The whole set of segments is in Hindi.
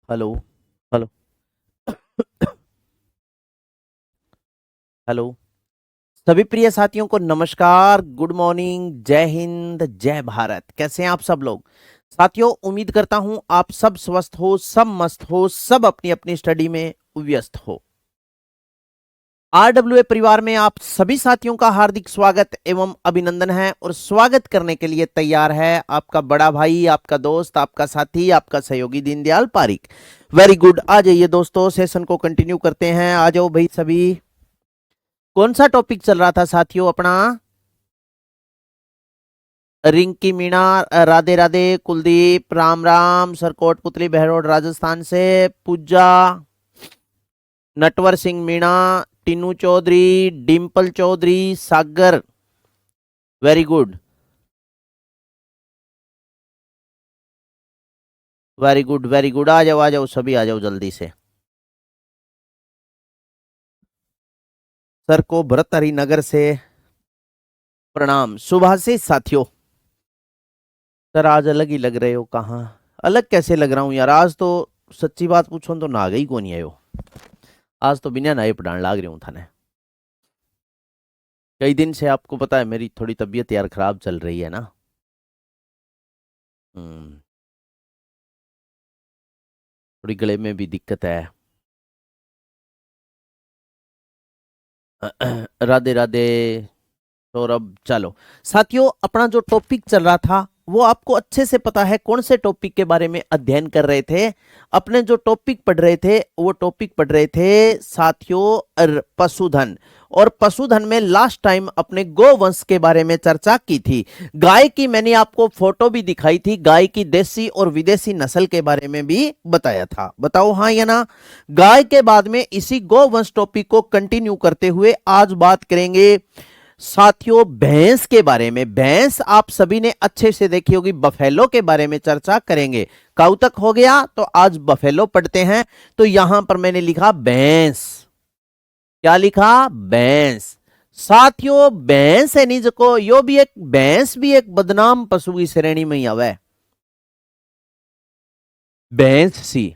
हेलो। हेलो। हेलो। सभी प्रिय साथियों को नमस्कार, गुड मॉर्निंग, जय हिंद, जय भारत। कैसे हैं आप सब लोग? साथियों, उम्मीद करता हूं आप सब स्वस्थ हो, सब मस्त हो, सब अपनी अपनी स्टडी में व्यस्त हो। आरडब्ल्यूए परिवार में आप सभी साथियों का हार्दिक स्वागत एवं अभिनंदन है और स्वागत करने के लिए तैयार है आपका बड़ा भाई, आपका दोस्त, आपका साथी, आपका सहयोगी दीनदयाल पारिक। Very good. आ जाइए दोस्तों, सेशन को कंटिन्यू करते हैं। आ जाओ भाई सभी। कौन सा टॉपिक चल रहा था साथियों अपना? रिंकी मीणा, राधे राधे, कुलदीप, राम राम, सरकोट पुतली, बहरोड राजस्थान से, Puja, Natwar Singh Meena, Tinu Chaudhary, Dimple Chaudhary, Sagar. Very good. Very good, very good. आ जाओ सभी, आ जाओ जल्दी से। सर को भरतहरि नगर से प्रणाम। सुभाषित साथियों, सर आज अलग ही लग रहे हो। कहाँ अलग कैसे लग रहा हूँ यार? आज तो सच्ची बात पूछो तो ना गई को नहीं आयो। आज तो बिना नाए पढ़ाने लाग रही हूँ थाने। कई दिन से आपको पता है मेरी थोड़ी तबीयत यार खराब चल रही है ना। हम्म। थोड़ी गले में भी दिक्कत है। राधे राधे। सौरभ, चलो साथियों, अपना जो टॉपिक चल रहा था वो आपको अच्छे से पता है कौन से टॉपिक के बारे में अध्ययन कर रहे थे। अपने जो टॉपिक पढ़ रहे थे वो टॉपिक पढ़ रहे थे साथियों पशुधन। और पशुधन में लास्ट टाइम अपने गोवंश के बारे में चर्चा की थी। गाय की मैंने आपको फोटो भी दिखाई थी, गाय की देसी और विदेशी नस्ल के बारे में भी बताया था। बताओ हाँ या ना? गाय के बाद में इसी गोवंश टॉपिक को कंटिन्यू करते हुए आज बात करेंगे साथियों भैंस के बारे में। भैंस आप सभी ने अच्छे से देखी होगी, बफेलो के बारे में चर्चा करेंगे। काउ तक हो गया तो आज बफेलो पढ़ते हैं। तो यहां पर मैंने लिखा भैंस। क्या लिखा? भैंस। साथियों भैंस है नहीं जो यो भी एक भैंस भी एक बदनाम पशु की श्रेणी में ही आवे। भैंस सी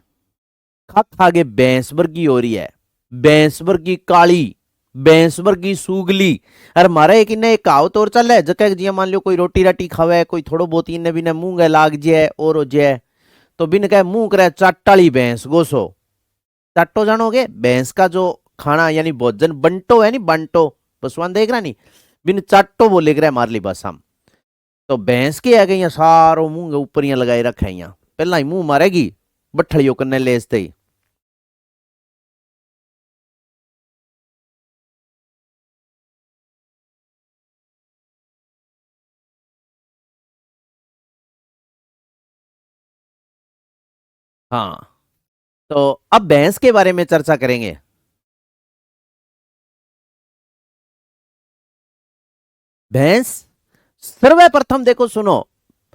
खा खा के भैंस वर्गी हो रही है। भैंस वर्गी काली, भैंस वर्गी सूगली। अरे मारा एक इन्हें एक कहावत और चल है जके जिया मान लो कोई रोटी राटी खावे, कोई थोड़ो बहुत इन्हें बिना मुंह गए लाग जाए और हो जाए तो बिन कहे मुंह करे चाटाली भैंस गोसो। चाटो जानोगे भैंस का जो खाना यानी भोजन बंटो है नी, बंटो पसवान देख रहा नहीं, बिन चाटो बोले करे मार ली बस हम। तो भैंस के आ गई सारो मुंह ऊपर लगाए रखे यहाँ, पहला ही मुंह मारेगी बठड़ियों करने लेसते ही। हाँ, तो अब भैंस के बारे में चर्चा करेंगे। भैंस सर्वप्रथम देखो सुनो।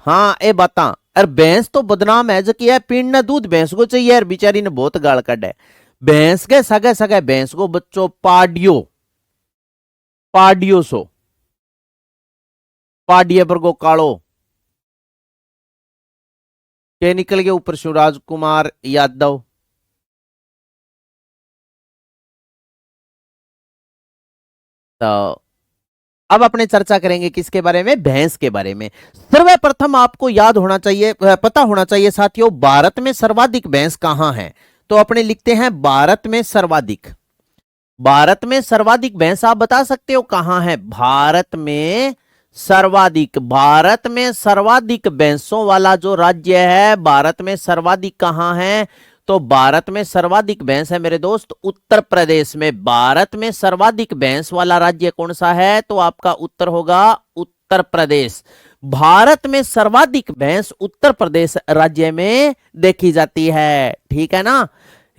हाँ ए बता। अरे भैंस तो बदनाम है जो कि है पीना दूध भैंस को चाहिए यार, बेचारी ने बहुत गाल काटा है। भैंस के सगे सगे भैंस को बच्चों पाडियो, पाडियो सो, पाडिये पर गो कालो के निकल गए ऊपर शिवराज कुमार यादव। तो अब अपने चर्चा करेंगे किसके बारे में? भैंस के बारे में। सर्वप्रथम आपको याद होना चाहिए, पता होना चाहिए साथियों, भारत में सर्वाधिक भैंस कहां है। तो अपने लिखते हैं भारत में सर्वाधिक। भारत में सर्वाधिक भैंस आप बता सकते हो कहां है? भारत में सर्वाधिक, भारत में सर्वाधिक भैंसों वाला जो राज्य है, भारत में सर्वाधिक कहां है? तो भारत में सर्वाधिक भैंस है मेरे दोस्त उत्तर प्रदेश में। भारत में सर्वाधिक भैंस वाला राज्य कौन सा है? तो आपका उत्तर होगा उत्तर प्रदेश। भारत में सर्वाधिक भैंस उत्तर प्रदेश राज्य में देखी जाती है। ठीक है ना?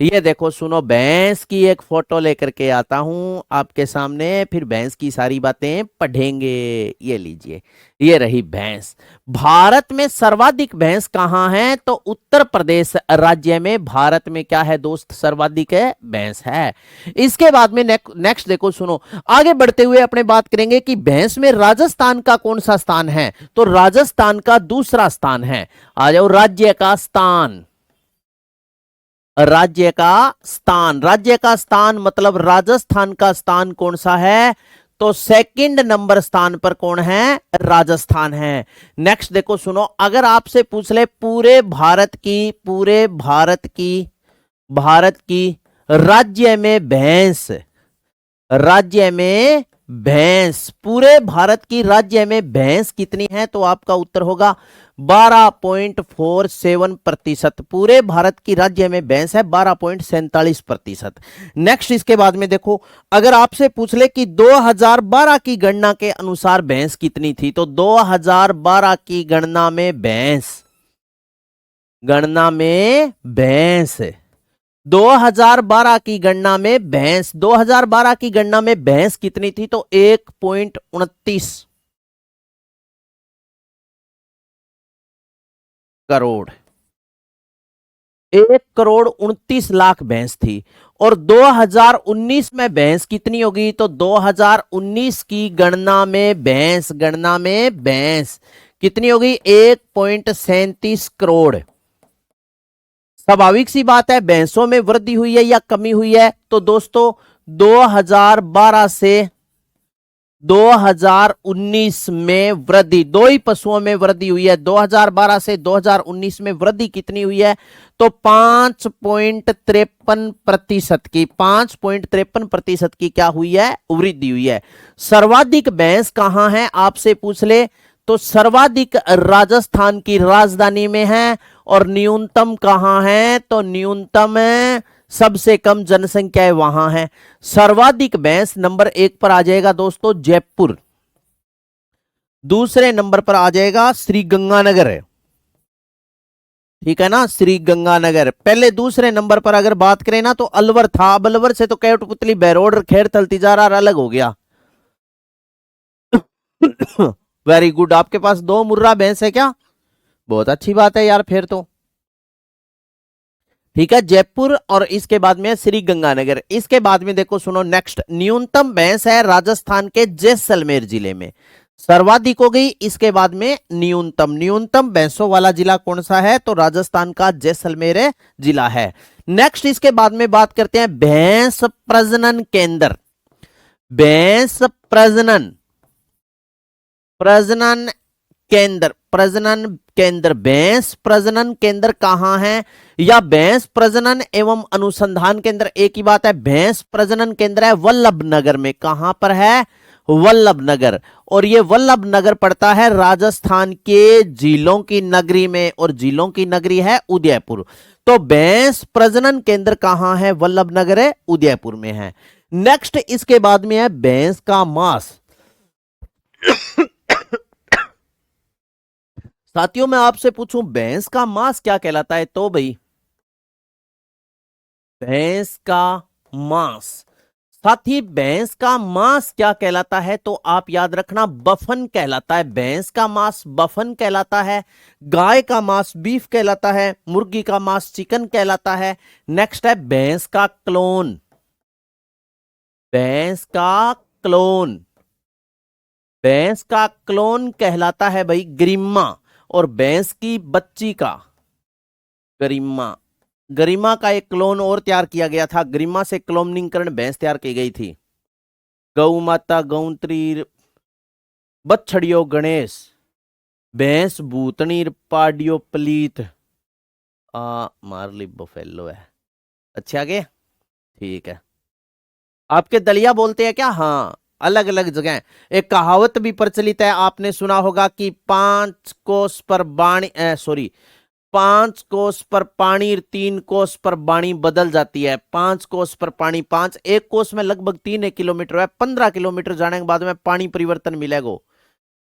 ये देखो सुनो, भैंस की एक फोटो लेकर के आता हूं आपके सामने, फिर भैंस की सारी बातें पढ़ेंगे। ये लीजिए, ये रही भैंस। भारत में सर्वाधिक भैंस कहां है? तो उत्तर प्रदेश राज्य में भारत में क्या है दोस्त? सर्वाधिक है भैंस है। इसके बाद में नेक्स्ट देखो सुनो, आगे बढ़ते हुए अपने बात करेंगे कि भैंस में राजस्थान का कौन सा स्थान है? तो राजस्थान का दूसरा स्थान है। आ जाओ राज्य का स्थान। राज्य का स्थान, राज्य का स्थान मतलब राजस्थान का स्थान कौन सा है, तो सेकंड नंबर स्थान पर कौन है, राजस्थान है। नेक्स्ट देखो सुनो, अगर आपसे पूछ ले पूरे भारत की राज्य में भैंस, राज्य में भैंस, पूरे भारत की राज्य में भैंस कितनी है, तो आपका उत्तर होगा 12.47%। पूरे भारत की राज्य में भैंस है 12.47%। नेक्स्ट इसके बाद में देखो, अगर आपसे पूछ ले कि 2012 की गणना के अनुसार भैंस कितनी थी, तो 2012 की गणना में भैंस 2012 की गणना में भैंस 2012 की गणना में भैंस कितनी थी, तो 1.29 करोड़, 1,29,00,000 भैंस थी। और 2019 में भैंस कितनी होगी, तो 2019 की गणना में भैंस कितनी होगी, 1.37 करोड़। स्वाभाविक सी बात है, भैंसों में वृद्धि हुई है या कमी हुई है, तो दोस्तों 2012 से 2019 में वृद्धि, दो ही पशुओं में वृद्धि हुई है। 2012 से 2019 में वृद्धि कितनी हुई है, तो 5.53% की 5.53% की क्या हुई है, वृद्धि हुई है। सर्वाधिक भैंस कहां है आपसे पूछ ले, तो सर्वाधिक राजस्थान की राजधानी में है। और न्यूनतम कहां है, तो न्यूनतम सबसे कम जनसंख्या है वहां है। सर्वाधिक भैंस नंबर 1 पर आ जाएगा दोस्तों जयपुर, दूसरे नंबर पर आ जाएगा श्री गंगानगर, ठीक है ना, श्री गंगानगर पहले। दूसरे नंबर पर अगर बात करें ना, तो अलवर था, अब अलवर से तो कैटपुतली बहरोड खेर तलतीजारा अलग हो गया। वेरी गुड, आपके पास 2 मुर्रा भैंस है क्या, बहुत अच्छी बात है यार फिर तो, ठीक है। जयपुर और इसके बाद में श्री गंगानगर। इसके बाद में देखो सुनो, नेक्स्ट न्यूनतम भैंस है राजस्थान के जैसलमेर जिले में, सर्वाधिक हो गई। इसके बाद में न्यूनतम भैंसों वाला जिला कौन सा है, तो राजस्थान का जैसलमेर जिला है। नेक्स्ट इसके बाद में बात करते हैं भैंस प्रजनन केंद्र, भैंस प्रजनन केंद्र, भैंस प्रजनन केंद्र कहां है, या भैंस प्रजनन एवं अनुसंधान केंद्र एक ही बात है। भैंस प्रजनन केंद्र है वल्लभनगर में, कहां पर है, वल्लभनगर। और ये वल्लभनगर पड़ता है राजस्थान के झीलों की नगरी में, और झीलों की नगरी है उदयपुर। तो भैंस प्रजनन केंद्र कहां है, वल्लभनगर है, उदयपुर में है। नेक्स्ट इसके बाद में है भैंस का मांस। साथियों मैं आपसे पूछूं भैंस का मांस क्या कहलाता है, तो भाई भैंस का मांस, साथी भैंस का मांस क्या कहलाता है, तो आप याद रखना बफन कहलाता है। भैंस का मांस बफन कहलाता है, गाय का मांस बीफ कहलाता है, मुर्गी का मांस चिकन कहलाता है। नेक्स्ट है भैंस का क्लोन, भैंस का क्लोन, भैंस का क्लोन कहलाता है भाई गरिम्मा। और भैंस की बच्ची का गरिम्मा, गरिमा का एक क्लोन और तैयार किया गया था, गरिमा से क्लोनिंग करण भैंस तैयार की गई थी। गौ माता गौंत्री बछड़ियो गणेश, भैंस भूतनी पाडियो पलीत मारली बफेलो है। अच्छा आगे, ठीक है। आपके दलिया बोलते हैं क्या, हाँ अलग अलग जगह। एक कहावत भी प्रचलित है, आपने सुना होगा कि 5 कोस पर बाणी, 5 कोस पर पानी, 3 कोस पर बाणी बदल जाती है। 5 कोस पर पानी, 1 कोस में लगभग 3 किलोमीटर है, 15 किलोमीटर जाने के बाद में पानी परिवर्तन मिलेगा।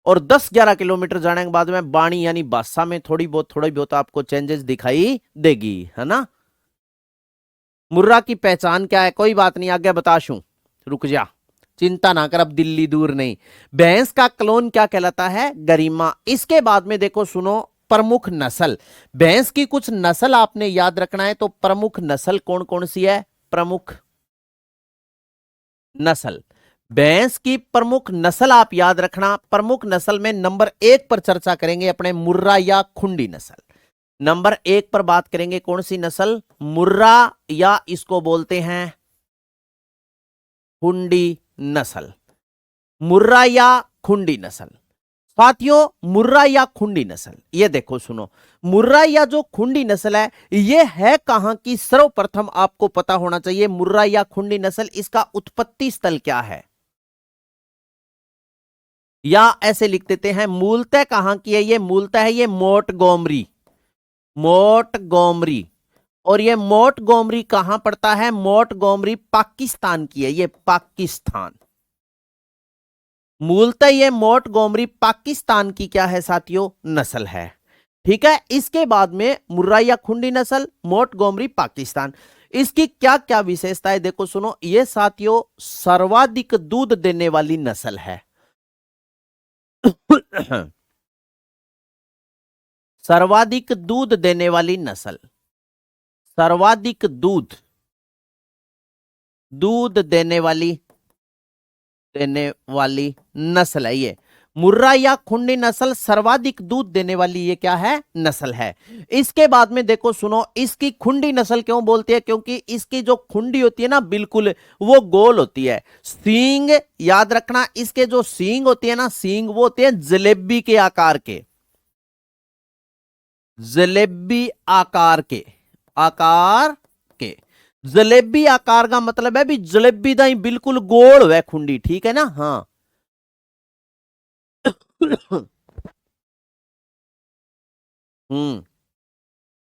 और 10-11 किलोमीटर जाने के बाद में बाणी यानी भाषा में थोड़ी बहुत आपको चेंजेस दिखाई देगी, है ना। मुर्रा की पहचान क्या है, कोई बात नहीं आगे बताशू, रुक जा, चिंता ना कर, अब दिल्ली दूर नहीं। भैंस का क्लोन क्या कहलाता है, गरिमा। इसके बाद में देखो सुनो, प्रमुख नस्ल, भैंस की कुछ नस्ल आपने याद रखना है। तो प्रमुख नस्ल कौन कौन सी है, प्रमुख नस्ल, भैंस की प्रमुख नस्ल आप याद रखना। प्रमुख नस्ल में नंबर 1 पर चर्चा करेंगे अपने मुर्रा या खुंडी नस्ल। नंबर 1 पर बात करेंगे कौन सी नस्ल? मुर्रा या इसको बोलते हैं खुंडी नस्ल। मुर्रा या खुंडी नस्ल। साथियों, मुर्रा या खुंडी नस्ल, ये देखो सुनो, मुर्रा या जो खुंडी नस्ल है ये है कहां की? सर्वप्रथम आपको पता होना चाहिए मुर्रा या खुंडी नस्ल, इसका उत्पत्ति स्थल क्या है, या ऐसे लिख देते हैं मूलतः कहां की है ये? मूलतः है ये मोंटगोमरी। मोंटगोमरी। और ये मोंटगोमरी कहां पड़ता है? मोंटगोमरी पाकिस्तान की है, ये पाकिस्तान। मूलतः ये मोंटगोमरी पाकिस्तान की क्या है साथियों? नस्ल है। ठीक है, इसके बाद में मुर्रा या खुंडी नस्ल, मोंटगोमरी पाकिस्तान। इसकी क्या क्या विशेषताएं देखो सुनो, ये साथियों सर्वाधिक दूध देने वाली नस्ल है। सर्वाधिक दूध देने वाली नस्ल, सर्वाधिक दूध देने वाली नस्ल है ये मुर्रा या खुंडी नस्ल। सर्वाधिक दूध देने वाली ये क्या है? नस्ल है। इसके बाद में देखो सुनो, इसकी खुंडी नस्ल क्यों बोलते हैं? क्योंकि इसकी जो खुंडी होती है ना बिल्कुल वो गोल होती है। सींग याद रखना, इसके जो सींग होती है ना, सींग वो होते हैं जलेबी के आकार के, जलेबी आकार के, आकार के। जलेबी आकार का मतलब है भी जलेबी दाई बिल्कुल गोल है खुंडी, ठीक है ना? हाँ।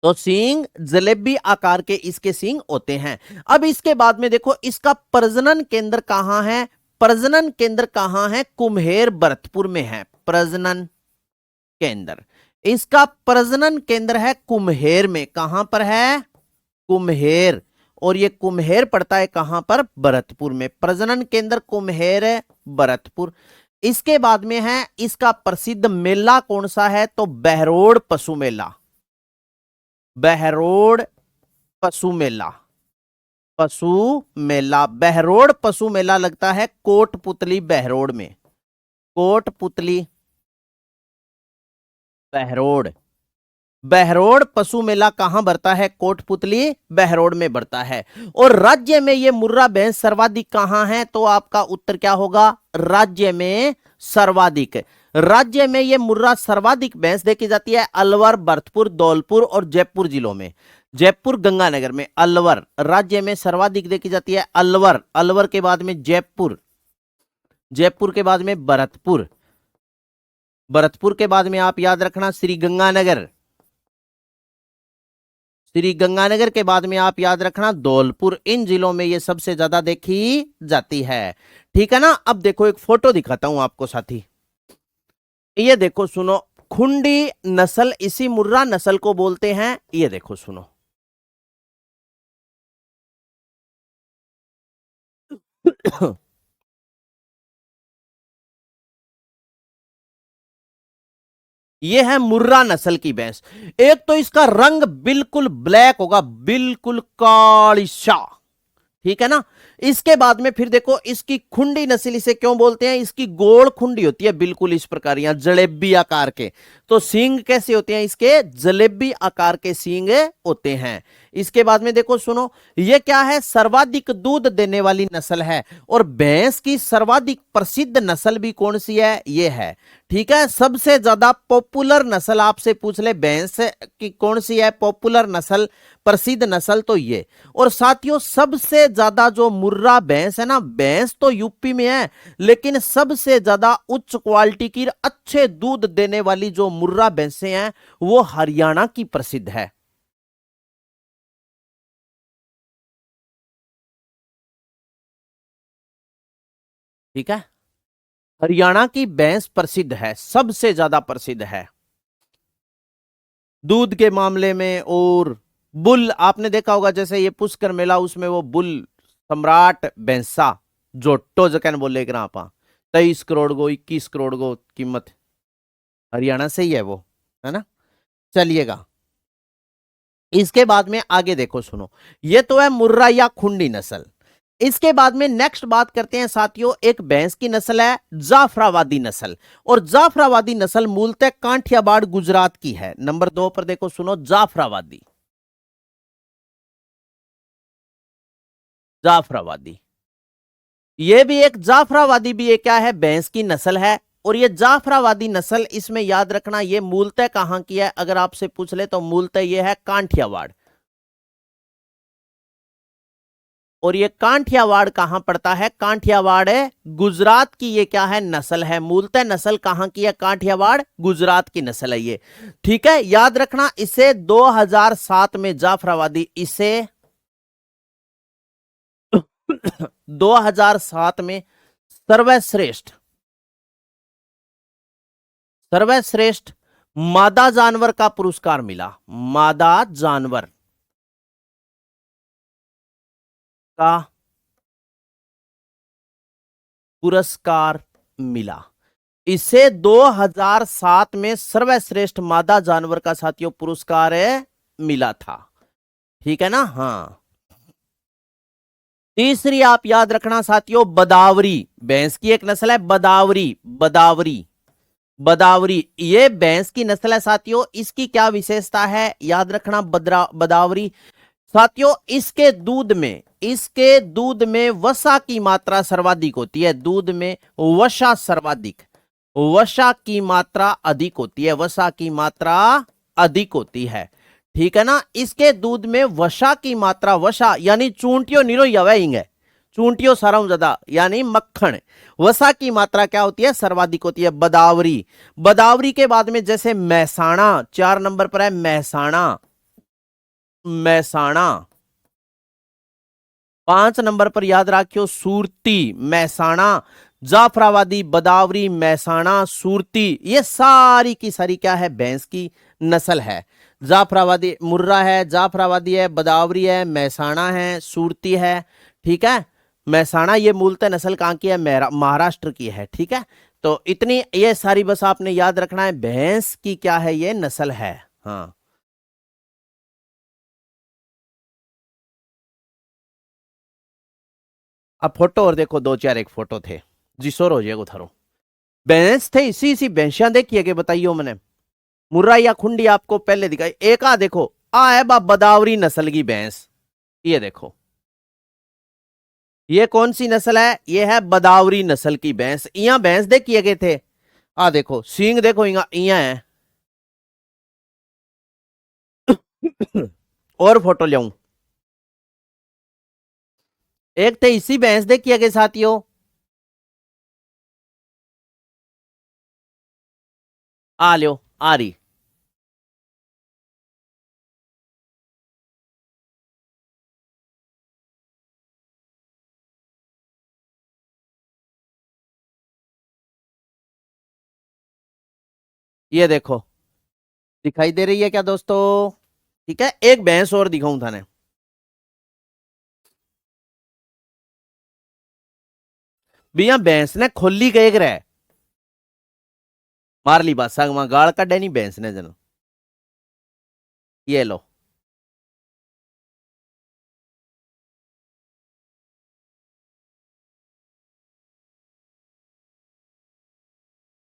तो सींग जलेबी आकार के इसके सींग होते हैं। अब इसके बाद में देखो इसका प्रजनन केंद्र कहां है? प्रजनन केंद्र कहां है? कुम्हेर भरतपुर में है प्रजनन केंद्र। इसका प्रजनन केंद्र है कुम्हेर में। कहां पर है? कुम्हेर। और ये कुम्हेर पड़ता है कहां पर? भरतपुर में। प्रजनन केंद्र कुम्हेर है, भरतपुर। इसके बाद में है इसका प्रसिद्ध मेला कौन सा है? तो बहरोड पशु मेला। बहरोड पशु मेला, पशु मेला, बहरोड पशु मेला लगता है कोटपुतली बहरोड में। कोटपुतली बहरोड, बहरोड पशु मेला कहां बढ़ता है? कोटपुतली बहरोड में बढ़ता है। और राज्य में ये मुर्रा भैंस सर्वाधिक कहां है? तो आपका उत्तर क्या होगा? राज्य में सर्वाधिक। राज्य में ये मुर्रा सर्वाधिक भैंस देखी जाती है अलवर, भरतपुर, धौलपुर और जयपुर जिलों में। जयपुर गंगानगर में अलवर राज्य में सर्वाधिक देखी जाती है। अलवर, अलवर के बाद में जयपुर, जयपुर के बाद में भरतपुर, भरतपुर के बाद में आप याद रखना श्री गंगानगर, श्री गंगानगर के बाद में आप याद रखना धौलपुर। इन जिलों में ये सबसे ज्यादा देखी जाती है। ठीक है ना? अब देखो एक फोटो दिखाता हूं आपको साथी, ये देखो सुनो, खुंडी नस्ल इसी मुर्रा नस्ल को बोलते हैं। ये देखो सुनो, ये है मुर्रा नस्ल की भैंस। एक तो इसका रंग बिल्कुल ब्लैक होगा, बिल्कुल कालिशा, ठीक है ना? इसके बाद में फिर देखो इसकी खुंडी नस्ल इसे क्यों बोलते हैं? इसकी गोल खुंडी होती है बिल्कुल इस प्रकार, यहां जलेबी आकार के। तो सींग कैसे होते हैं इसके? जलेबी आकार के सींग होते हैं। इसके बाद में देखो सुनो, ये क्या है? सर्वाधिक दूध देने वाली नस्ल है। और भैंस की सर्वाधिक प्रसिद्ध नस्ल भी कौन सी है? ये है। ठीक है, सबसे ज्यादा पॉपुलर नस्ल आपसे पूछ ले भैंस की कौन सी है? पॉपुलर नस्ल, प्रसिद्ध नस्ल तो ये। और साथियों सबसे ज्यादा जो मुर्रा भैंस है ना, भैंस तो यूपी में है, लेकिन सबसे ज्यादा उच्च क्वालिटी की अच्छे दूध देने वाली जो मुर्रा भैंसें हैं वो हरियाणा की प्रसिद्ध है। ठीक है, हरियाणा की भैंस प्रसिद्ध है, सबसे ज्यादा प्रसिद्ध है दूध के मामले में। और बुल आपने देखा होगा, जैसे ये पुष्कर मेला, उसमें वो बुल सम्राट भैंसा जोटो जकन बोले आप 23 करोड़ गो 21 करोड़ गो कीमत, हरियाणा से ही है वो, है ना? चलिएगा, इसके बाद में आगे देखो सुनो, ये तो है मुर्रा या खुंडी नस्ल। इसके बाद में नेक्स्ट बात करते हैं साथियों, एक भैंस की नस्ल है जाफराबादी नस्ल, और जाफराबादी नस्ल मूलतः काठियावाड़ गुजरात की है। नंबर 2 पर देखो, सुनो, जाफराबादी, जाफराबादी, ये भी एक जाफराबादी भी एक क्या है, भैंस की नस्ल है। और ये जाफराबादी नस्ल, इसमें याद रखना, ये मूलतः कहां की है, अगर आपसे पूछ ले तो मूलतः ये है काठियावाड़। और ये काठियावाड़ कहां पड़ता है, काठियावाड़ है गुजरात की, ये क्या है, नस्ल है। मूलतः नस्ल कहां की है, काठियावाड़ गुजरात की नस्ल है ये। ठीक है, याद रखना। इसे 2007 में जाफराबादी, इसे 2007 में सर्वश्रेष्ठ, सर्वश्रेष्ठ मादा जानवर का पुरस्कार मिला। मादा जानवर का पुरस्कार मिला। इसे 2007 में सर्वश्रेष्ठ मादा जानवर का साथियों पुरस्कार मिला था। ठीक है ना। हाँ, तीसरी आप याद रखना साथियों, बदावरी, भैंस की एक नस्ल है बदावरी, बदावरी, बदावरी, ये भैंस की नस्ल है साथियों। इसकी क्या विशेषता है, याद रखना, बदावरी साथियों, इसके दूध में, इसके दूध में वसा की मात्रा सर्वाधिक होती है। दूध में वसा सर्वाधिक, वसा की मात्रा अधिक होती है, वसा की मात्रा अधिक होती है। ठीक है ना। इसके दूध में वसा की मात्रा, वसा यानी चूंटियों निरो चूंटियों सारा ज्यादा यानी मक्खन, वसा की मात्रा क्या होती है, सर्वाधिक होती है। बदावरी, बदावरी के बाद में जैसे महसाणा 4 नंबर पर है, महसाणा, महसाणा 5 नंबर पर याद रखियो, सूरती, महसाणा, जाफराबादी, बदावरी, महसाणा, सूरती, ये सारी की सारी क्या है, भैंस की नस्ल है। जाफराबादी मुर्रा है, जाफराबादी है, बदावरी है, महसाणा है, सूरती है। ठीक है, महसाणा ये मूलतः नस्ल कहां की है, महाराष्ट्र की है। ठीक है, तो इतनी ये सारी बस आपने याद रखना है, भैंस की क्या है, ये नस्ल है। हाँ, अब फोटो और देखो, 2 4 एक फोटो थे जी, शोर हो जाएगा थारो। भैंस थे, इसी इसी भैंसियां देखिए कि बताइयो मैंने, मुर्रा या खुंडी आपको पहले दिखाई। एक आ देखो, आ है बदावरी नस्ल की भैंस, ये देखो, ये कौन सी नस्ल है, ये है बदावरी नस्ल की भैंस। इया भैंस देखिए गए थे, आ देखो सींग देखो, इया है। और फोटो लाऊं, एक थे इसी भैंस देखिए गए साथियों, आ लो, आ रही, ये देखो, दिखाई दे रही है क्या दोस्तों। ठीक है, एक भैंस और दिखाऊं थाने, भैया भैंस ने खोली के एक रहे, मार ली बात संग वहां गाड़ कटे नहीं भैंस ने जन, ये लो,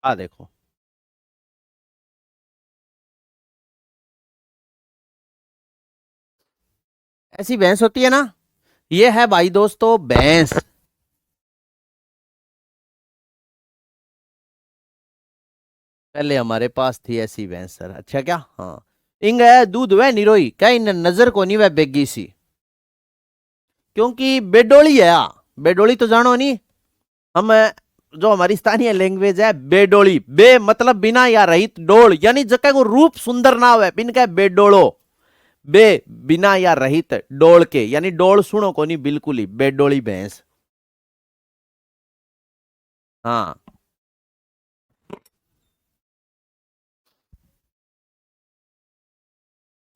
आ देखो, ऐसी भैंस होती है ना। ये है भाई दोस्तों भैंस, पहले हमारे पास थी ऐसी भैंस सर। अच्छा क्या, हाँ, इंग है दूध वह निरोई क्या, इन नजर को नहीं वह बेगी सी, क्योंकि बेडोली है। बेडोली तो जानो नहीं, हम जो हमारी स्थानीय लैंग्वेज है बेडोली, बे मतलब बिना या रहित, डोल यानी जगह को रूप सुंदर ना हो, बिन का बेडोलो, बे बिना या रहित, डोल के यानी डोल सुनो को नहीं बिल्कुल ही, बेडोली भैंस। हाँ,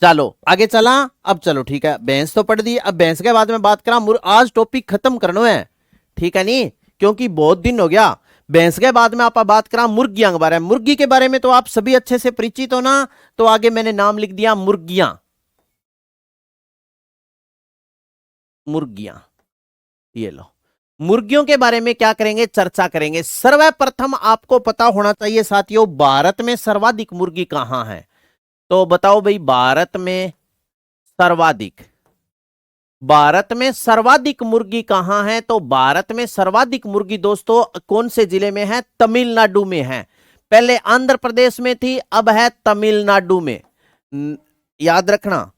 चलो आगे चला। अब चलो ठीक है, भैंस तो पढ़ दी, अब भैंस के बाद में बात करा आज टॉपिक खत्म करना है। ठीक है नहीं, क्योंकि बहुत दिन हो गया। भैंस के बाद में आप बात करा मुर्गियां के बारे में। मुर्गी के बारे में तो आप सभी अच्छे से परिचित हो ना, तो आगे मैंने नाम लिख दिया मुर्गियां, मुर्गियां। ये लो, मुर्गियों के बारे में क्या करेंगे, चर्चा करेंगे। सर्वप्रथम आपको पता होना चाहिए साथियों, भारत में सर्वाधिक मुर्गी कहां है। तो बताओ भाई, भारत में सर्वाधिक मुर्गी कहां है। तो भारत में सर्वाधिक मुर्गी दोस्तों कौन से जिले में है, तमिलनाडु में है। पहले आंध्र प्रदेश में थी, अब है तमिलनाडु में। याद रखना,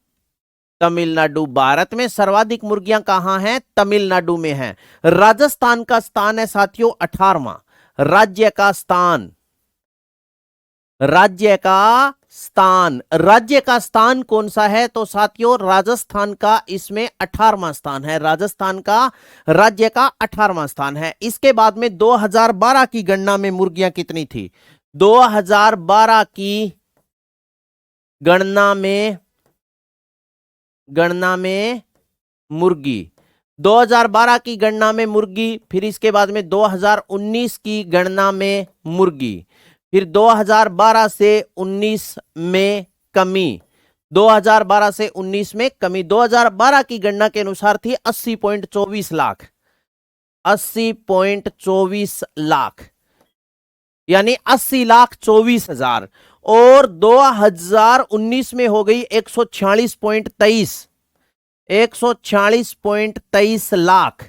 तमिलनाडु। भारत में सर्वाधिक मुर्गियां कहां हैं, तमिलनाडु में हैं। राजस्थान का स्थान है साथियों 18वां। राज्य का स्थान कौन सा है, तो साथियों राजस्थान का इसमें 18वां स्थान है। राजस्थान का राज्य का 18वां स्थान है। इसके बाद में 2012 की गणना में मुर्गियां कितनी थी। 2012 की गणना में मुर्गी, 2012 की गणना में मुर्गी, फिर इसके बाद में 2019 की गणना में मुर्गी, फिर 2012 से 19 में कमी, 2012 से 19 में कमी। 2012 की गणना के अनुसार थी 80.24 लाख, 80.24 लाख, यानी 80,24,000। और 2019 में हो गई 146.23, 146.23 लाख,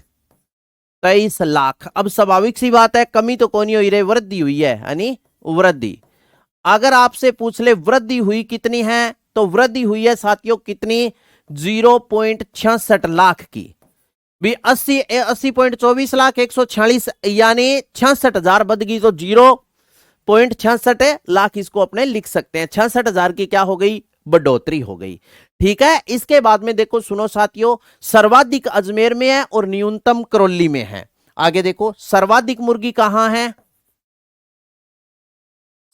23 लाख। अब स्वाभाविक सी बात है, कमी तो कौन ही हुई रे, वृद्धि हुई है, यानी वृद्धि। अगर आपसे पूछ ले वृद्धि हुई कितनी है, तो वृद्धि हुई है साथियों कितनी, 0.66 लाख की। भी 80.24 लाख 146 यानी 66,000 बढ़ गई, तो 0.66 लाख इसको अपने लिख सकते हैं। 66,000 की क्या हो गई, बढ़ोतरी हो गई। ठीक है। इसके बाद में देखो, सुनो साथियों, सर्वाधिक अजमेर में है और न्यूनतम करौली में है। आगे देखो, सर्वाधिक मुर्गी कहां है,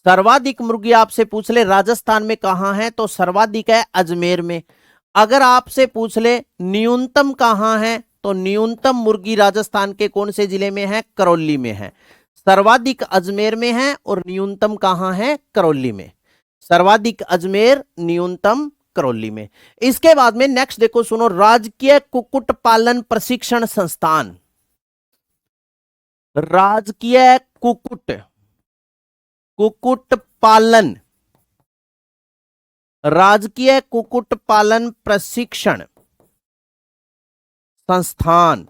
सर्वाधिक मुर्गी आपसे पूछ ले राजस्थान में कहां है, तो सर्वाधिक है अजमेर में। अगर आपसे पूछ ले न्यूनतम कहां है, तो न्यूनतम मुर्गी राजस्थान के कौन से जिले में है, करौली में है। सर्वाधिक अजमेर में है और न्यूनतम कहां है, करौली में। सर्वाधिक अजमेर, न्यूनतम करौली में। इसके बाद में नेक्स्ट देखो, सुनो, राजकीय कुक्कुट पालन प्रशिक्षण संस्थान, राजकीय कुक्कुट पालन, राजकीय कुक्कुट पालन प्रशिक्षण संस्थान,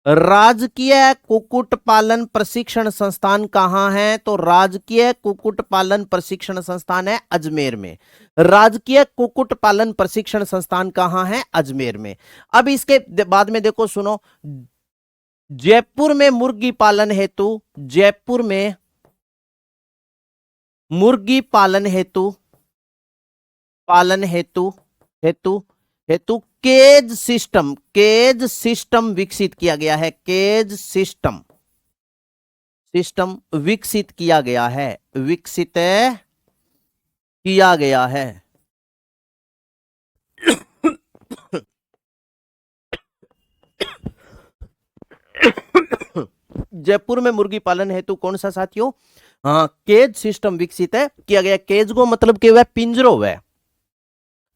राजकीय कुक्कुट पालन प्रशिक्षण संस्थान कहां है, तो राजकीय कुक्कुट पालन प्रशिक्षण संस्थान है अजमेर में। राजकीय कुक्कुट पालन प्रशिक्षण संस्थान कहां है, अजमेर में। अब इसके बाद में देखो, सुनो, जयपुर में मुर्गी पालन हेतु, जयपुर में मुर्गी पालन हेतु केज सिस्टम विकसित किया गया है। केज सिस्टम विकसित किया गया है, जयपुर में मुर्गी पालन हेतु कौन सा साथियों, हाँ, केज सिस्टम विकसित है किया गया। केज को मतलब कि वह पिंजरो है,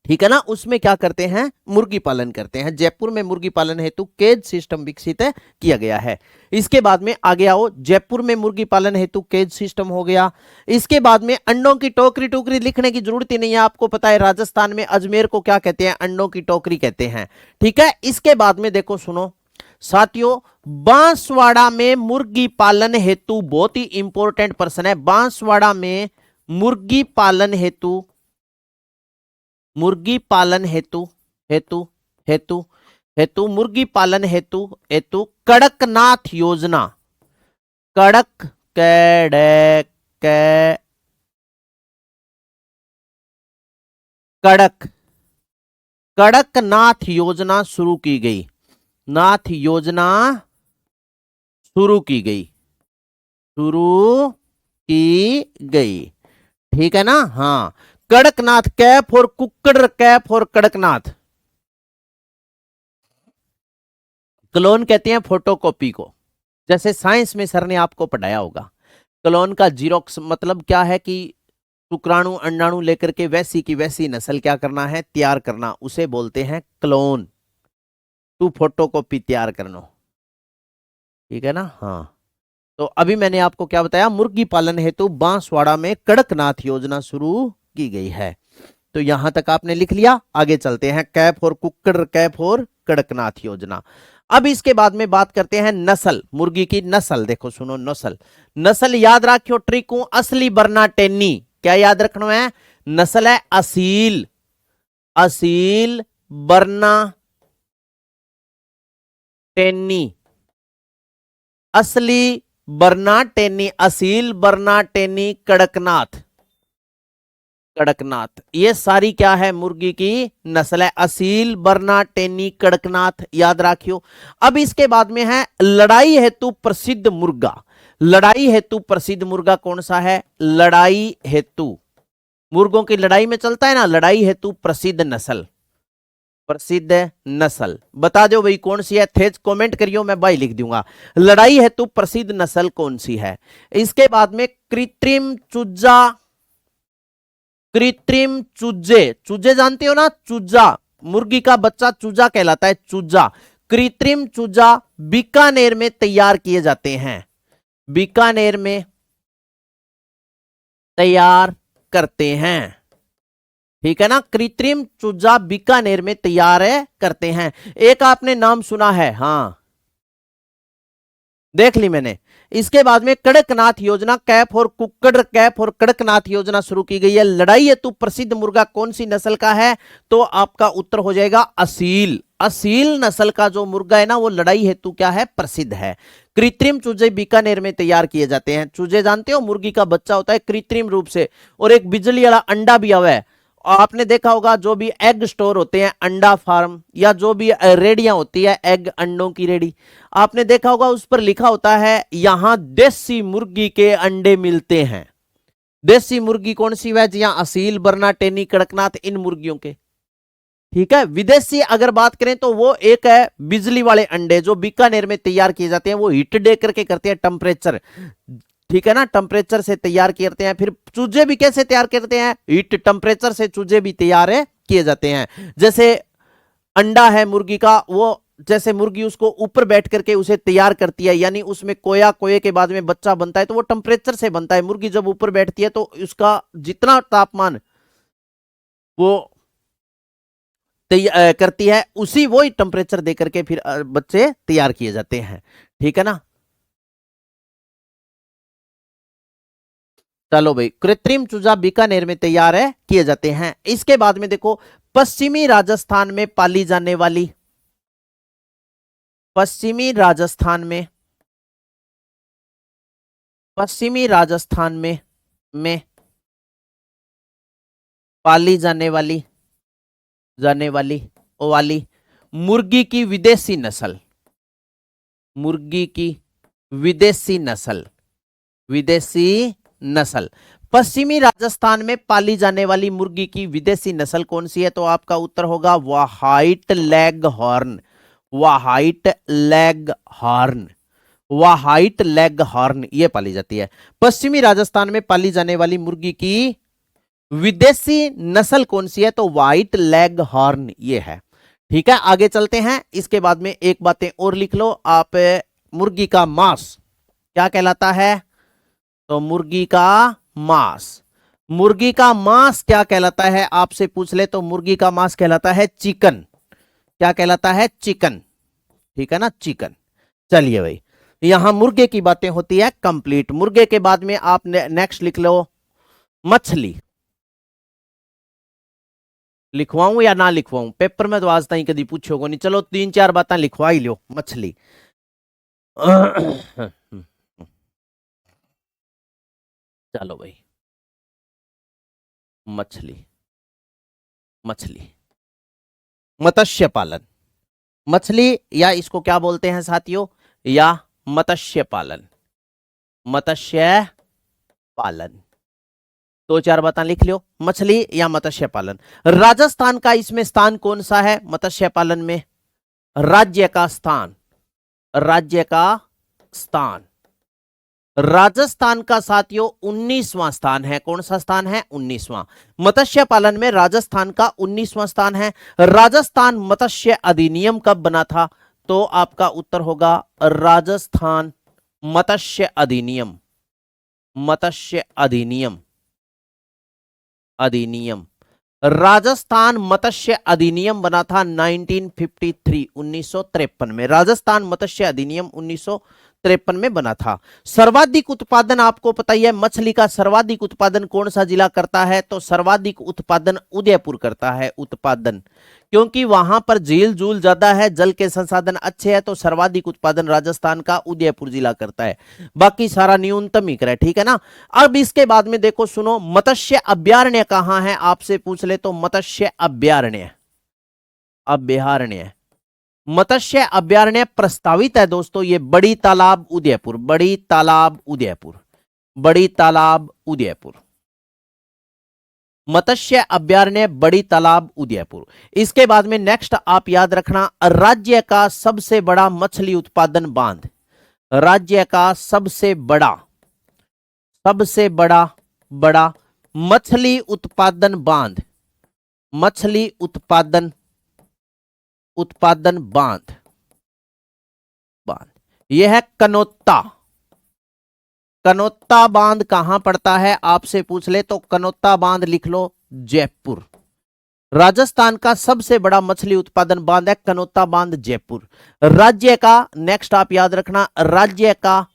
ठीक है ना, उसमें क्या करते हैं, मुर्गी पालन करते हैं। जयपुर में मुर्गी पालन हेतु केज सिस्टम विकसित किया गया है। इसके बाद में आगे आओ, जयपुर में मुर्गी पालन हेतु केज सिस्टम हो गया। इसके बाद में अंडों की टोकरी टोकरी लिखने की जरूरत ही नहीं है, आपको पता है राजस्थान में अजमेर को क्या कहते हैं, अंडों की टोकरी कहते हैं। ठीक है। इसके बाद में देखो, सुनो साथियों, बांसवाड़ा में मुर्गी पालन हेतु, बहुत ही इंपॉर्टेंट प्रश्न है, बांसवाड़ा में मुर्गी पालन हेतु मुर्गी पालन हेतु कड़कनाथ योजना, कड़कनाथ योजना शुरू की गई, ठीक है ना। हाँ, कड़कनाथ, कैफ और कुक्कड़, कैफ और कड़कनाथ। क्लोन कहते हैं फोटोकॉपी को, जैसे साइंस में सर ने आपको पढ़ाया होगा। क्लोन का जीरोक्स मतलब क्या है कि शुक्राणु अंडाणु लेकर के वैसी की वैसी नस्ल क्या करना है, तैयार करना, उसे बोलते हैं क्लोन। तू फोटो कॉपी तैयार करनो, ठीक है ना। हाँ, तो अभी मैंने आपको क्या बताया, मुर्गी पालन हेतु बांसवाड़ा में कड़कनाथ योजना शुरू की गई है। तो यहां तक आपने लिख लिया। आगे चलते हैं, कैप और कुक्कड़, कैप और कड़कनाथ योजना। अब इसके बाद में बात करते हैं नस्ल, मुर्गी की नस्ल। देखो सुनो, नस्ल, नस्ल याद रखियो, ट्रिक हूं, असली बरना टेनी। क्या याद रखना है? नस्ल है असील, असील बरना टेनी, असली बरना टेनी, असील बरना टेनी कड़कनाथ, कड़कनाथ। ये सारी क्या है, मुर्गी की नस्ल है, असील बरना टेनी कड़कनाथ, याद रखियो। अब इसके बाद में है लड़ाई हेतु प्रसिद्ध मुर्गा। लड़ाई हेतु प्रसिद्ध मुर्गा कौन सा है? लड़ाई हेतु, मुर्गों की लड़ाई में चलता है ना, लड़ाई हेतु प्रसिद्ध नस्ल, प्रसिद्ध नस्ल बता दो भाई कौन सी है, थे कमेंट करियो, मैं भाई लिख दूंगा। लड़ाई हेतु प्रसिद्ध नस्ल कौन सी है? इसके बाद में कृत्रिम चूजा, कृत्रिम चूजे, चूजे जानते हो ना, चूजा, मुर्गी का बच्चा चूजा कहलाता है, चूजा। कृत्रिम चूजा बीकानेर में तैयार किए जाते हैं, बीकानेर में तैयार करते हैं, ठीक है ना। कृत्रिम चूजा बीकानेर में तैयार करते हैं। एक आपने नाम सुना है, हाँ देख ली मैंने। इसके बाद में कड़कनाथ योजना, कैप और कुक्कड़, कैप और कड़कनाथ योजना शुरू की गई है। लड़ाई हेतु प्रसिद्ध मुर्गा कौन सी नस्ल का है? तो आपका उत्तर हो जाएगा असील, असील नस्ल का जो मुर्गा है ना, वो लड़ाई हेतु क्या है, प्रसिद्ध है। कृत्रिम चूजे बीकानेर में तैयार किए जाते हैं। चूजे जानते हो, मुर्गी का बच्चा होता है कृत्रिम रूप से, और एक बिजली वाला अंडा भी आवा है। आपने देखा होगा जो भी एग स्टोर होते हैं, अंडा फार्म, या जो भी रेडियां होती है, एग अंडों की रेडी, आपने देखा होगा उस पर लिखा होता है यहां देसी मुर्गी के अंडे मिलते हैं। देसी मुर्गी कौन सी है? जी हां, असील बरना टेनी कड़कनाथ, इन मुर्गियों के, ठीक है। विदेशी अगर बात करें तो वो एक है बिजली वाले अंडे, जो बीकानेर में तैयार किए जाते हैं, वो हीट दे करके करते हैं, टेम्परेचर, ठीक है ना, टेम्परेचर से तैयार करते हैं। फिर चूजे भी कैसे तैयार करते हैं? हीट टेम्परेचर से चूजे भी तैयार किए जाते हैं। जैसे अंडा है मुर्गी का, वो जैसे मुर्गी उसको ऊपर बैठ करके उसे तैयार करती है, यानी उसमें कोया, कोये के बाद में बच्चा बनता है, तो वो टेम्परेचर से बनता है। मुर्गी जब ऊपर बैठती है तो उसका जितना तापमान वो करती है, उसी वही टेम्परेचर दे करके फिर बच्चे तैयार किए जाते हैं, ठीक है ना। चलो भाई, कृत्रिम चूजा बीकानेर में तैयार किए जाते हैं। इसके बाद में देखो, पश्चिमी राजस्थान में पाली जाने वाली, पश्चिमी राजस्थान में, पश्चिमी राजस्थान में पाली जाने वाली मुर्गी की विदेशी नस्ल, मुर्गी की विदेशी नस्ल, विदेशी नस्ल, पश्चिमी राजस्थान में पाली जाने वाली मुर्गी की विदेशी नस्ल कौन सी है? तो आपका उत्तर होगा white leg horn, white leg horn, white leg horn, ये पाली जाती है। पश्चिमी राजस्थान में पाली जाने वाली मुर्गी की विदेशी नस्ल कौन सी है? तो व्हाइट लेग हॉर्न ये है, ठीक है। आगे चलते हैं। इसके बाद में एक बातें और लिख लो आप, मुर्गी का मांस क्या कहलाता है? तो मुर्गी का मांस, मुर्गी का मांस क्या कहलाता है? आपसे पूछ ले तो मुर्गी का मांस कहलाता है चिकन, क्या कहलाता है? चिकन, ठीक है ना, चिकन। चलिए भाई, यहां मुर्गे की बातें होती है कंप्लीट। मुर्गे के बाद में आप नेक्स्ट लिख लो मछली। लिखवाऊं या ना लिखवाऊं? पेपर में तो आज तक कभी पूछोगे नहीं, चलो 3-4 बातें लिखवा ही लो। मछली चलो भाई, मछली, मछली, मत्स्य पालन, मछली, या इसको क्या बोलते हैं साथियों? या मत्स्य पालन, मत्स्य पालन। 2-4 बातें लिख लो, मछली या मत्स्य पालन। राजस्थान का इसमें स्थान कौन सा है मत्स्य पालन में? राज्य का स्थान, राज्य का स्थान, राजस्थान का साथियों 19वां स्थान है। कौन सा स्थान है? 19वां। मत्स्य पालन में राजस्थान का 19वां स्थान है। राजस्थान मत्स्य अधिनियम कब बना था? तो आपका उत्तर होगा राजस्थान मत्स्य अधिनियम। मत्स्य अधिनियम, अधिनियम, राजस्थान मत्स्य अधिनियम बना था 1953, 1953 में। राजस्थान मत्स्य अधिनियम 1953 में बना था। सर्वाधिक उत्पादन आपको पता ही है, मछली का सर्वाधिक उत्पादन कौन सा जिला करता है? तो सर्वाधिक उत्पादन उदयपुर करता है। उत्पादन, क्योंकि वहां पर झील झूल ज्यादा है, जल के संसाधन अच्छे हैं, तो सर्वाधिक उत्पादन राजस्थान का उदयपुर जिला करता है। बाकी सारा न्यूनतम ही करे, ठीक है ना। अब इसके बाद में देखो, सुनो, मत्स्य अभ्यारण्य कहां है? आपसे पूछ ले तो मत्स्य अभ्यारण्य, अभ्यारण्य, मत्स्य अभ्यारण्य प्रस्तावित है दोस्तों, ये बड़ी तालाब उदयपुर, बड़ी तालाब उदयपुर, बड़ी तालाब उदयपुर, मत्स्य अभ्यारण्य बड़ी तालाब उदयपुर। इसके बाद में नेक्स्ट आप याद रखना, राज्य का सबसे बड़ा मछली उत्पादन बांध, राज्य का सबसे बड़ा, सबसे बड़ा मछली उत्पादन बांध, मछली उत्पादन बांध, यह है कनोत्ता। कनोत्ता बांध कहां पड़ता है? आपसे पूछ ले तो कनोत्ता बांध लिख लो, जयपुर। राजस्थान का सबसे बड़ा मछली उत्पादन बांध है कनोत्ता बांध, जयपुर। राज्य का नेक्स्ट आप याद रखना, राज्य का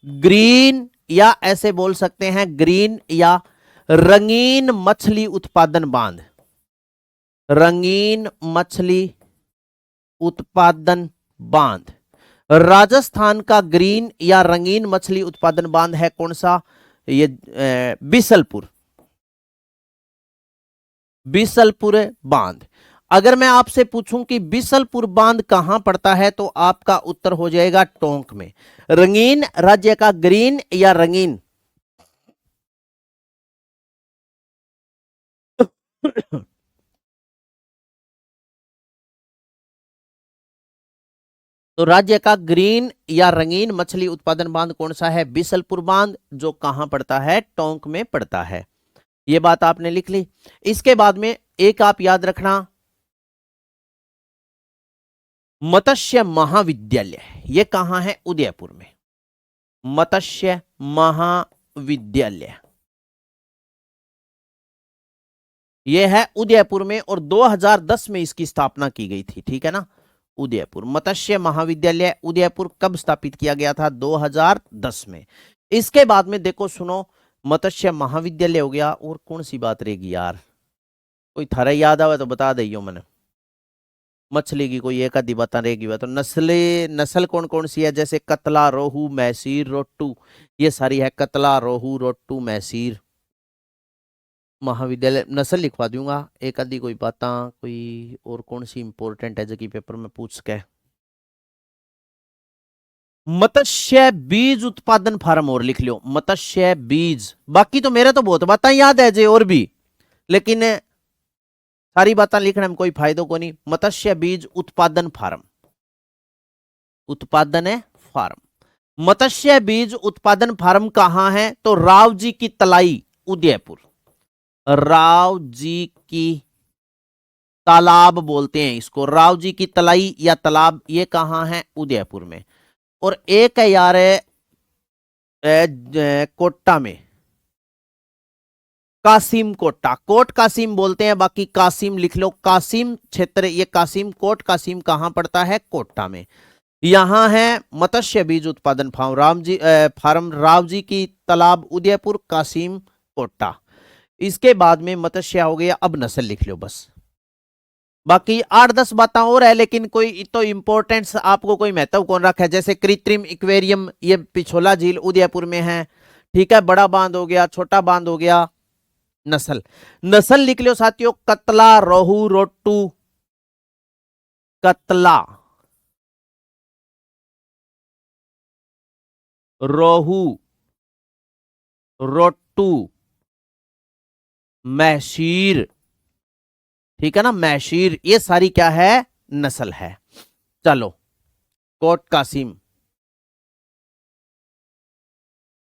ग्रीन, या ऐसे बोल सकते हैं ग्रीन या रंगीन मछली उत्पादन बांध, रंगीन मछली उत्पादन बांध। राजस्थान का ग्रीन या रंगीन मछली उत्पादन बांध है कौन सा? ये बीसलपुर, बीसलपुर बांध। अगर मैं आपसे पूछूं कि बीसलपुर बांध कहां पड़ता है, तो आपका उत्तर हो जाएगा टोंक में। रंगीन, राज्य का ग्रीन या रंगीन तो राज्य का ग्रीन या रंगीन मछली उत्पादन बांध कौन सा है? बीसलपुर बांध, जो कहां पड़ता है? टोंक में पड़ता है। ये बात आपने लिख ली। इसके बाद में एक आप याद रखना, मत्स्य महाविद्यालय, ये कहां है? उदयपुर में। मत्स्य महाविद्यालय ये है उदयपुर में, और 2010 में इसकी स्थापना की गई थी, ठीक है ना। उदयपुर मत्स्य महाविद्यालय उदयपुर कब स्थापित किया गया था? 2010 में। इसके बाद में देखो, सुनो, मत्स्य महाविद्यालय हो गया, और कौन सी बात रहेगी यार? कोई थारा याद आवे तो बता दियो मैंने। मछली की कोई एक आधी बात रहेगी, तो नस्ल कौन कौन सी है? जैसे कतला, रोहू, मैसीर, रोट्टू, ये सारी है। कतला, रोहू, रोट्टू, मैसीर। महाविद्यालय नस्ल लिखवा दूंगा, एक आधी कोई बात, कोई और कौन सी इंपॉर्टेंट है जो कि पेपर में पूछ के। मत्स्य बीज उत्पादन फार्म और लिख लो, मत्स्य बीज। बाकी तो मेरे तो बहुत बातें याद है जे, और भी, लेकिन सारी बातें लिखने में कोई फायदा को नहीं। मत्स्य बीज उत्पादन फार्म, उत्पादन है फार्म। मत्स्य बीज उत्पादन फार्म कहां है? तो राव जी की तलाई, उदयपुर। राव जी की तालाब बोलते हैं इसको, राव जी की तलाई या तालाब, ये कहां है? उदयपुर में। और एक है यार कोटा में, कासिम कोटा, कोट कासिम बोलते हैं, बाकी कासिम लिख लो, कासिम क्षेत्र, ये कासिम, कोट कासिम कहां पड़ता है? कोटा में। यहां है मत्स्य बीज उत्पादन फार्म राव जी की तालाब, उदयपुर, कासिम कोटा। इसके बाद में मत्स्य हो गया, अब नस्ल लिख लो बस। बाकी 8-10 बातें और है, लेकिन कोई तो इंपॉर्टेंस आपको कोई महत्व कौन रखा है। जैसे कृत्रिम एक्वेरियम, ये पिछोला झील उदयपुर में है, ठीक है। बड़ा बांध हो गया, छोटा बांध हो गया। नस्ल लिख लो साथियों, कतला, रोहू, रोट्टू, कतला, रोहू, रोट्टू, मैशीर, ठीक है ना, मैशीर, ये सारी क्या है? नस्ल है। चलो, कोट कासिम,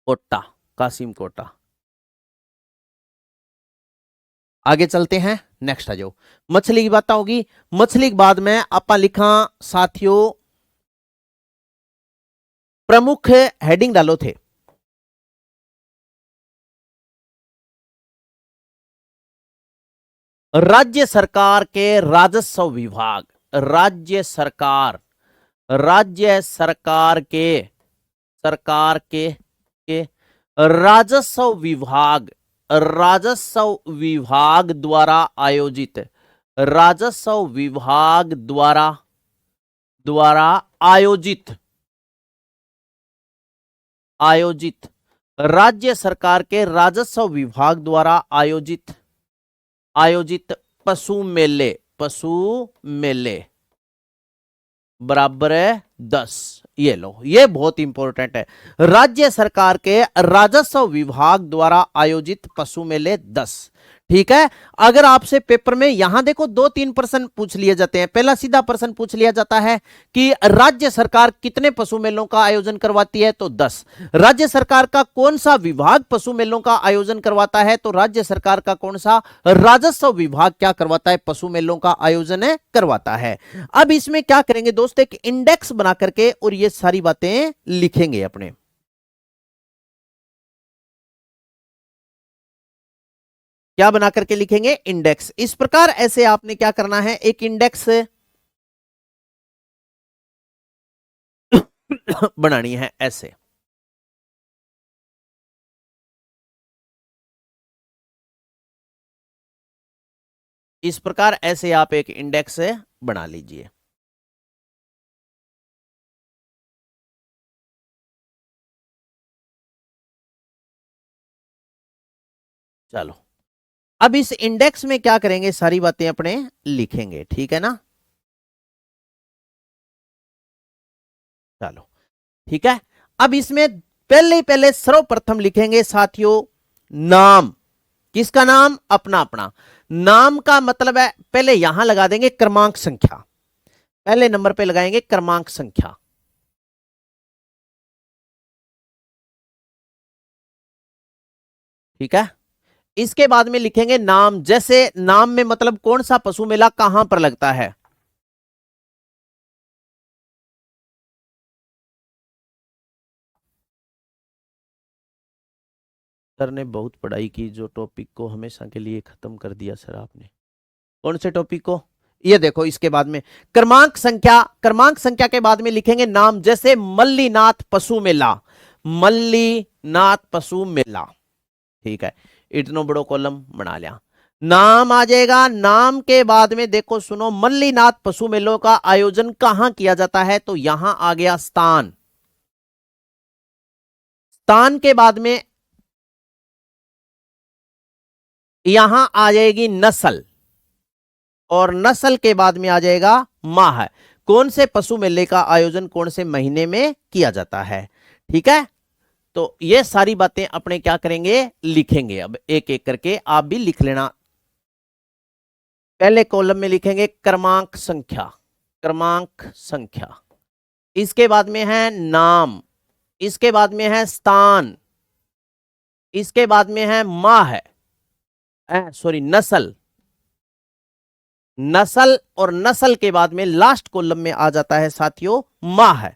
कोटा, कासिम कोटा। आगे चलते हैं, नेक्स्ट आ जाओ। मछली की बात होगी। मछली के बाद में आपा लिखा साथियों, प्रमुख हेडिंग डालो थे। राज्य सरकार के राजस्व विभाग, राज्य सरकार, राज्य सरकार के राजस्व विभाग, राजस्व विभाग द्वारा आयोजित, राजस्व विभाग द्वारा द्वारा आयोजित, आयोजित, राज्य सरकार के राजस्व विभाग द्वारा आयोजित, आयोजित पशु मेले, पशु मेले बराबर है 10। ये लो, ये बहुत इंपॉर्टेंट है। राज्य सरकार के राजस्व विभाग द्वारा आयोजित पशु मेले 10। ठीक है। अगर आपसे पेपर में यहां देखो 2-3 प्रश्न पूछ लिए जाते हैं। पहला सीधा प्रश्न पूछ लिया जाता है कि राज्य सरकार कितने पशु मेलों का आयोजन करवाती है, तो 10। राज्य सरकार का कौन सा विभाग पशु मेलों का आयोजन करवाता है, तो राज्य सरकार का कौन सा राजस्व विभाग क्या करवाता है, पशु मेलों का आयोजन करवाता है। अब इसमें क्या करेंगे दोस्त, एक इंडेक्स बना करके और ये सारी बातें लिखेंगे अपने। क्या बना करके लिखेंगे, इंडेक्स। इस प्रकार ऐसे आपने क्या करना है, एक इंडेक्स बनानी है ऐसे। इस प्रकार ऐसे आप एक इंडेक्स बना लीजिए। चलो, अब इस इंडेक्स में क्या करेंगे, सारी बातें अपने लिखेंगे। ठीक है ना। चलो ठीक है। अब इसमें पहले सर्वप्रथम लिखेंगे साथियों नाम। किसका नाम, अपना अपना नाम का मतलब है, पहले यहां लगा देंगे क्रमांक संख्या, पहले नंबर पे लगाएंगे क्रमांक संख्या। ठीक है। इसके बाद में लिखेंगे नाम, जैसे नाम में मतलब कौन सा पशु मेला कहां पर लगता है। सर ने बहुत पढ़ाई की, जो टॉपिक को हमेशा के लिए खत्म कर दिया सर आपने। कौन से टॉपिक को, ये देखो इसके बाद में क्रमांक संख्या, क्रमांक संख्या के बाद में लिखेंगे नाम, जैसे मल्लीनाथ पशु मेला, मल्लीनाथ पशु मेला। ठीक है, इतनो बड़ो कॉलम बना लिया। नाम आ जाएगा, नाम के बाद में देखो सुनो, मल्लीनाथ पशु मेलों का आयोजन कहां किया जाता है, तो यहां आ गया स्थान। स्थान के बाद में यहां आ जाएगी नस्ल, और नस्ल के बाद में आ जाएगा माह। कौन से पशु मेले का आयोजन कौन से महीने में किया जाता है। ठीक है। तो ये सारी बातें अपने क्या करेंगे, लिखेंगे। अब एक एक करके आप भी लिख लेना। पहले कॉलम में लिखेंगे क्रमांक संख्या, क्रमांक संख्या। इसके बाद में है नाम, इसके बाद में है स्थान, इसके बाद में है माह, सॉरी नस्ल, नस्ल, और नस्ल के बाद में लास्ट कॉलम में आ जाता है साथियों माह।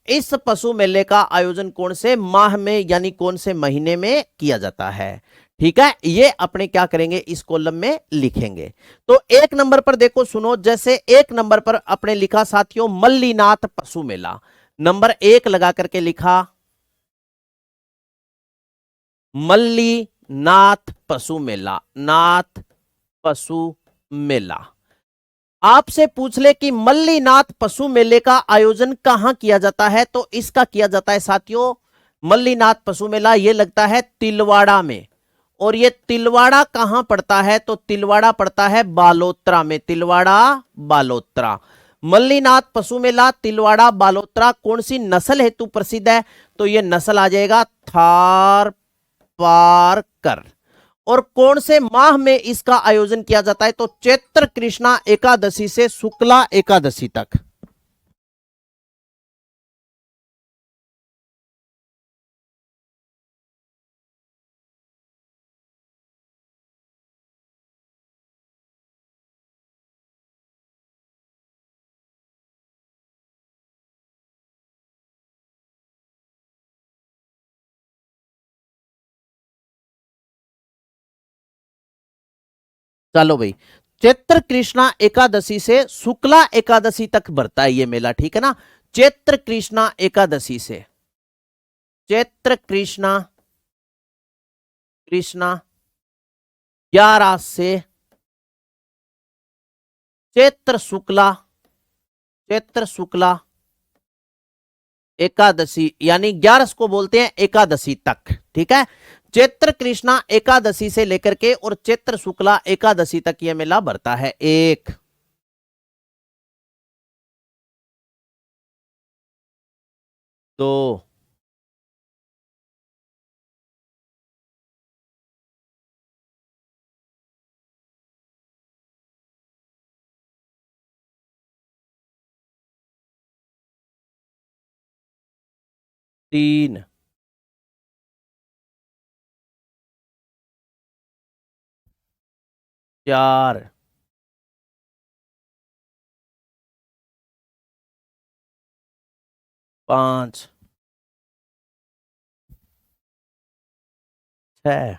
इस पशु मेले का आयोजन कौन से माह में यानी कौन से महीने में किया जाता है। ठीक है, ये अपने क्या करेंगे, इस कॉलम में लिखेंगे। तो एक नंबर पर देखो सुनो, जैसे एक नंबर पर अपने लिखा साथियों मल्लीनाथ पशु मेला, नंबर 1 लगा करके लिखा मल्लीनाथ पशु मेला, नाथ पशु मेला। आपसे पूछ ले कि मल्लीनाथ पशु मेले का आयोजन कहां किया जाता है, तो इसका किया जाता है साथियों, मल्लीनाथ पशु मेला ये लगता है तिलवाड़ा में। और ये तिलवाड़ा कहां पड़ता है, तो तिलवाड़ा पड़ता है बालोतरा में, तिलवाड़ा बालोतरा। मल्लीनाथ पशु मेला तिलवाड़ा बालोतरा कौन सी नस्ल हेतु प्रसिद्ध है, तो ये नस्ल आ जाएगा थार पारकर। और कौन से माह में इसका आयोजन किया जाता है, तो चैत्र कृष्णा एकादशी से शुक्ला एकादशी तक। चलो भाई, चैत्र कृष्णा एकादशी से शुक्ला एकादशी तक भरता है ये मेला, ठीक है ना। चैत्र कृष्णा एकादशी से, चैत्र कृष्णा कृष्णा 11 से चैत्र शुक्ला, चैत्र शुक्ला एकादशी यानी 11 को बोलते हैं एकादशी तक, ठीक है। चैत्र कृष्णा एकादशी से लेकर के और चैत्र शुक्ला एकादशी तक यह मेला भरता है। 1 2 3 4 5 6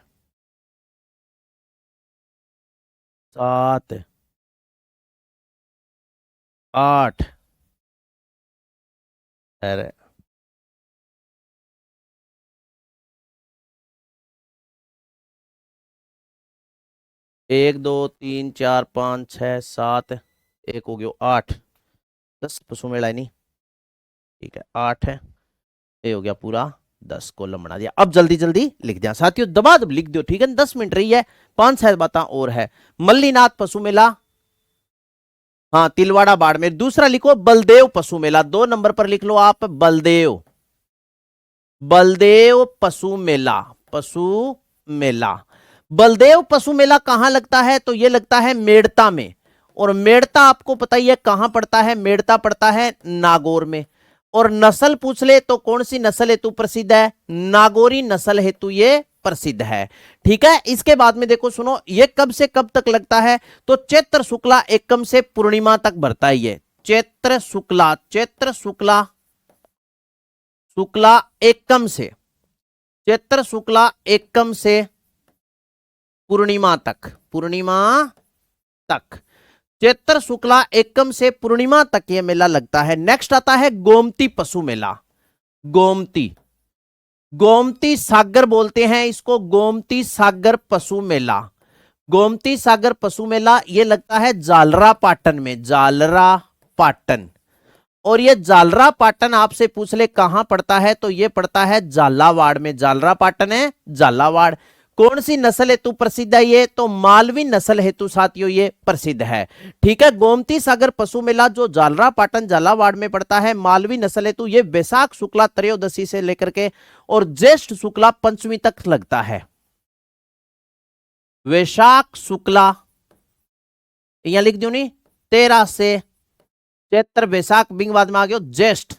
7 8 अरे 1 2 3 4 5 6 7, एक हो गया 8, 10 पशु मेला है नहीं, ठीक है 8 है, ये हो गया पूरा 10 कॉलम बना दिया। अब जल्दी जल्दी लिख दिया साथियों, दबा दब लिख दो, ठीक है। 10 मिनट रही है, 5-6 बातें और है। मल्लीनाथ पशु मेला, हाँ तिलवाड़ा बाड़मेर। दूसरा लिखो बलदेव पशु मेला, 2 नंबर पर लिख लो आप बलदेव, बलदेव पशु मेला, पशु मेला। बलदेव पशु मेला कहां लगता है, तो यह लगता है मेड़ता में, और मेड़ता आपको पता ही है कहां पड़ता है, मेड़ता पड़ता है नागौर में। और नस्ल पूछ ले तो कौन सी नस्ल हेतु प्रसिद्ध है, नागौरी नस्ल हेतु ये प्रसिद्ध है, ठीक है। इसके बाद में देखो सुनो, ये कब से कब तक लगता है, तो चैत्र शुक्ला एकम से पूर्णिमा तक भरता है ये, चैत्र शुक्ला, चैत्र शुक्ला, शुक्ला एकम से, चैत्र शुक्ला एकम से पूर्णिमा तक, पूर्णिमा तक, चैत्र शुक्ला एकम से पूर्णिमा तक यह मेला लगता है। नेक्स्ट आता है गोमती पशु मेला, गोमती, गोमती सागर बोलते हैं इसको, गोमती सागर पशु मेला। गोमती सागर पशु मेला ये लगता है जालरा पाटन में, जालरा पाटन। और ये जालरा पाटन आपसे पूछ ले कहां पड़ता है, तो ये पड़ता है झालावाड़ में, जालरा पाटन है झालावाड़। कौन सी नस्ल हेतु प्रसिद्ध है ये, तो मालवी नस्ल हेतु साथियों ये प्रसिद्ध है, ठीक है। गोमती सागर पशु मेला जो जालरा पाटन झालावाड़ में पड़ता है, मालवी नस्ल हेतु ये वैशाख शुक्ला त्रयोदशी से लेकर के और ज्येष्ठ शुक्ला पंचमी तक लगता है। वैशाख शुक्ला, यहां लिख दू नहीं, 13 से चैत्र वैशाख बिंग बाद में आ गया ज्येष्ठ,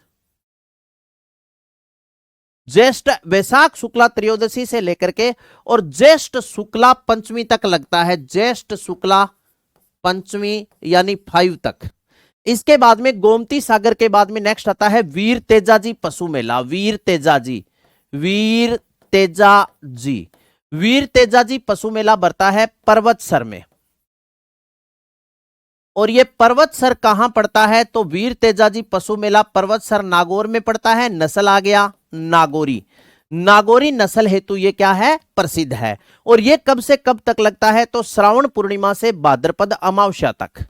ज्येष्ठ वैशाख शुक्ला त्रयोदशी से लेकर के और ज्येष्ठ शुक्ला पंचमी तक लगता है, ज्येष्ठ शुक्ला पंचमी यानी 5 तक। इसके बाद में गोमती सागर के बाद में नेक्स्ट आता है वीर तेजाजी पशु मेला, वीर तेजाजी, वीर तेजाजी, वीर तेजाजी पशु मेला भरता है पर्वतसर में। और ये पर्वतसर कहां पड़ता है, तो वीर तेजाजी पशु मेला पर्वतसर नागौर में पड़ता है। नस्ल आ गया नागौरी, नागौरी नस्ल हेतु ये क्या है, प्रसिद्ध है। और ये कब से कब तक लगता है, तो श्रावण पूर्णिमा से भाद्रपद अमावस्या तक,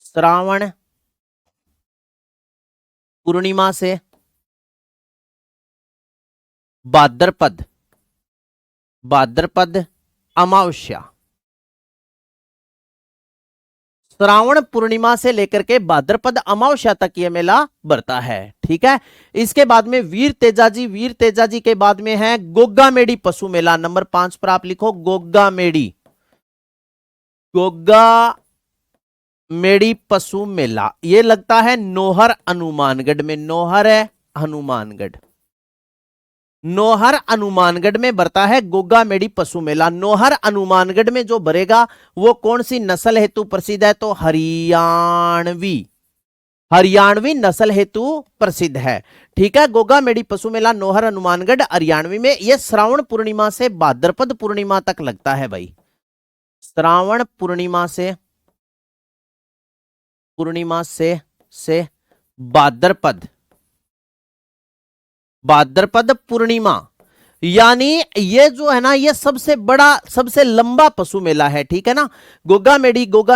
श्रावण पूर्णिमा से भाद्रपद, भाद्रपद अमावस्या, श्रावण पूर्णिमा से लेकर के भाद्रपद अमावस्या तक यह मेला भरता है, ठीक है। इसके बाद में वीर तेजाजी, वीर तेजाजी के बाद में है गोगा मेड़ी पशु मेला, नंबर 5 पर आप लिखो गोगा मेड़ी, गोगा मेड़ी पशु मेला। यह लगता है नोहर हनुमानगढ़ में, नोहर है हनुमानगढ़, नोहर हनुमानगढ़ में भरता है गोगा मेड़ी पशु मेला। नोहर हनुमानगढ़ में जो भरेगा वो कौन सी नस्ल हेतु प्रसिद्ध है, तो हरियाणवी, हरियाणवी नस्ल हेतु प्रसिद्ध है, ठीक है। गोगा मेड़ी पशु मेला नोहर हनुमानगढ़ हरियाणवी में, यह श्रावण पूर्णिमा से भाद्रपद पूर्णिमा तक लगता है भाई, श्रावण पूर्णिमा से भाद्रपद पूर्णिमा, यानी ये जो है ना, ये सबसे बड़ा सबसे लंबा पशु मेला है, ठीक है ना। गोगा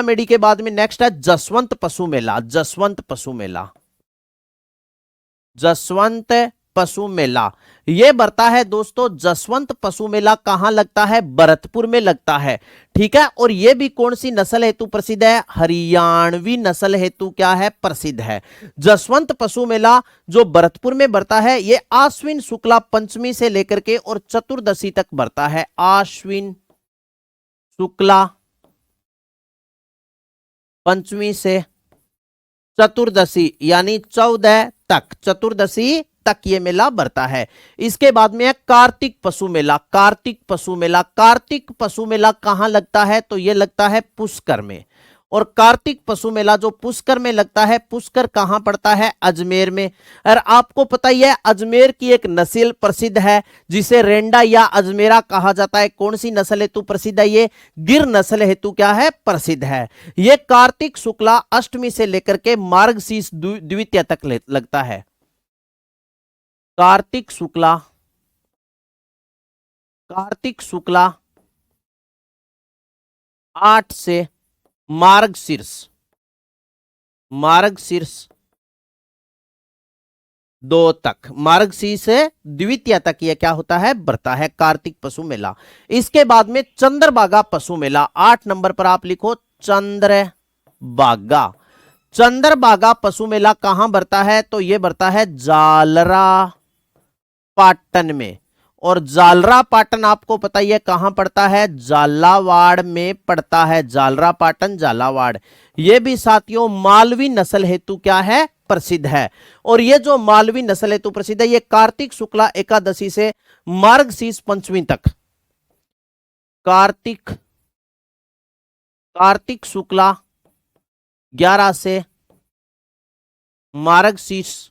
मेडी के बाद में नेक्स्ट है जसवंत पशु मेला। जसवंत पशु मेला ये बढ़ता है दोस्तों। जसवंत पशु मेला कहां लगता है? भरतपुर में लगता है, ठीक है। और ये भी कौन सी नस्ल हेतु प्रसिद्ध है? हरियाणवी नस्ल हेतु क्या है? प्रसिद्ध है। जसवंत पशु मेला जो भरतपुर में बढ़ता है, ये आश्विन शुक्ला पंचमी से लेकर के और चतुर्दशी तक बढ़ता है। आश्विन शुक्ला पंचमी से चतुर्दशी यानी 14 तक, चतुर्दशी तक ये मेला बढ़ता है। इसके बाद में है कार्तिक पशु मेला। कार्तिक पशु मेला कहां लगता है? तो ये लगता है पुष्कर में। और कार्तिक पशु मेला जो पुष्कर में लगता है, पुष्कर कहां पड़ता है? अजमेर में। और आपको पता ही है अजमेर की एक नस्ल प्रसिद्ध है जिसे रेंडा या अजमेरा कहा जाता है। कौन सी नस्ल हेतु प्रसिद्ध है? ये गिर नस्ल हेतु क्या है? प्रसिद्ध है। ये कार्तिक शुक्ला अष्टमी से लेकर के मार्गशीर्ष द्वितीया तक लगता है। कार्तिक शुक्ला 8 से मार्गशीर्ष 2 तक, मार्गशीर्ष से द्वितीया तक यह क्या होता है? बढ़ता है कार्तिक पशु मेला। इसके बाद में चंद्रभागा पशु मेला 8 नंबर पर आप लिखो चंद्रभागा पशु मेला कहां बढ़ता है? तो यह बढ़ता है जालरा पाटन में। और जालरा पाटन आपको पता ही है कहां पड़ता है? झालावाड़ में पड़ता है। जालरा पाटन झालावाड़। यह भी साथियों मालवी नस्ल हेतु क्या है? प्रसिद्ध है। और ये जो मालवी नस्ल हेतु प्रसिद्ध है, ये कार्तिक शुक्ला एकादशी से मार्गशीर्ष पंचमी तक, कार्तिक शुक्ला 11 से मार्गशीर्ष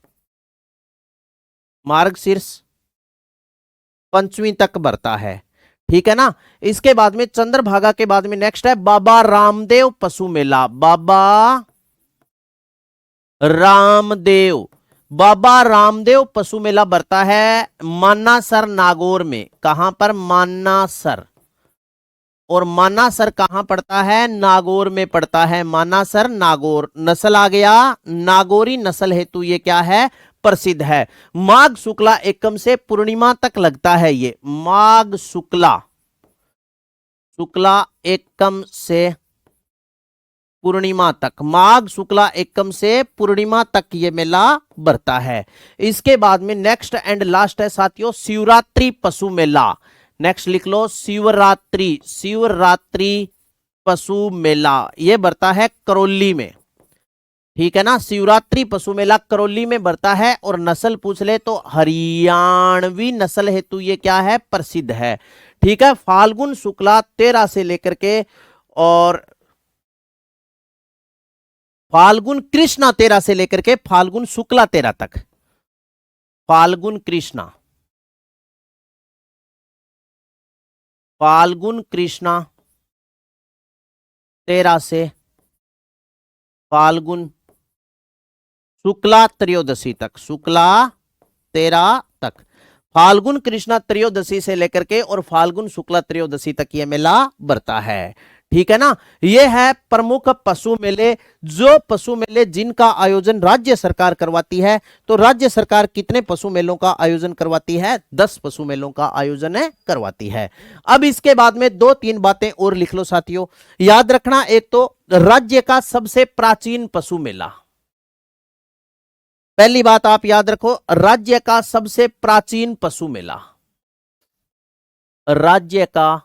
पंचमी तक बढ़ता है, ठीक है ना। इसके बाद में चंद्रभागा के बाद में नेक्स्ट है बाबा रामदेव पशु मेला। बाबा रामदेव पशु मेला बढ़ता है मानासर नागौर में। कहां पर? मानासर। और मानासर कहां पड़ता है? नागौर में पड़ता है। मानासर नागौर। नस्ल आ गया नागौरी नस्ल हेतु ये क्या है? प्रसिद्ध है। माघ शुक्ला एकम से पूर्णिमा तक लगता है। ये माघ शुक्ला एकम से पूर्णिमा तक, माघ शुक्ला एकम से पूर्णिमा तक ये मेला बढ़ता है। इसके बाद में नेक्स्ट एंड लास्ट है साथियों शिवरात्रि पशु मेला। नेक्स्ट लिख लो शिवरात्रि पशु मेला। ये बढ़ता है करौली में, ठीक है ना। शिवरात्रि पशु मेला करौली में बढ़ता है। और नस्ल पूछ ले तो हरियाणवी नस्ल हेतु ये क्या है? प्रसिद्ध है, ठीक है। फाल्गुन शुक्ला 13 से लेकर के और फाल्गुन कृष्णा 13 से लेकर के फाल्गुन शुक्ला 13 तक। फाल्गुन कृष्णा 13 से फाल्गुन शुक्ला त्रयोदशी तक, शुक्ला 13 तक। फाल्गुन कृष्णा त्रयोदशी से लेकर के और फाल्गुन शुक्ला त्रयोदशी तक यह मेला बढ़ता है, ठीक है ना। ये है प्रमुख पशु मेले, जो पशु मेले जिनका आयोजन राज्य सरकार करवाती है। तो राज्य सरकार कितने पशु मेलों का आयोजन करवाती है? 10 पशु मेलों का आयोजन करवाती है। अब इसके बाद में 2-3 बातें और लिख लो साथियों, याद रखना। एक तो राज्य का सबसे प्राचीन पशु मेला, पहली बात आप याद रखो, राज्य का सबसे प्राचीन पशु मेला, राज्य का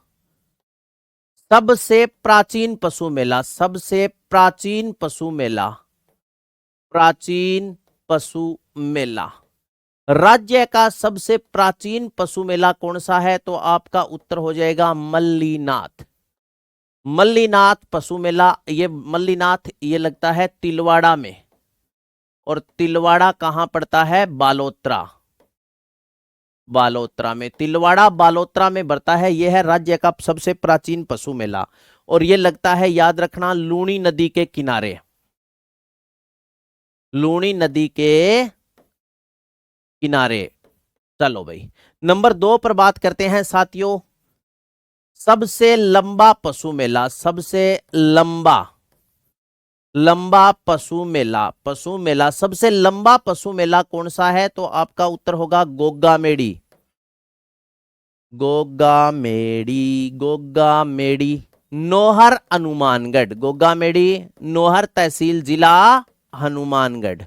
सबसे प्राचीन पशु मेला, सबसे प्राचीन पशु मेला, प्राचीन पशु मेला। राज्य का सबसे प्राचीन पशु मेला कौन सा है? तो आपका उत्तर हो जाएगा मल्लीनाथ। मल्लीनाथ पशु मेला, ये मल्लीनाथ ये लगता है तिलवाड़ा में। और तिलवाड़ा कहां पड़ता है? बालोतरा में। तिलवाड़ा बालोतरा में बढ़ता है। यह है राज्य का सबसे प्राचीन पशु मेला। और ये लगता है, याद रखना, लूनी नदी के किनारे। लूनी नदी के किनारे। चलो भाई, नंबर 2 पर बात करते हैं साथियों। सबसे लंबा पशु मेला, सबसे लंबा लंबा पशु मेला, पशु मेला, सबसे लंबा पशु मेला कौन सा है? तो आपका उत्तर होगा गोगा मेड़ी। गोगा मेड़ी, गोगा मेड़ी, नोहर हनुमानगढ़। गोगा मेड़ी, नोहर तहसील, जिला हनुमानगढ़।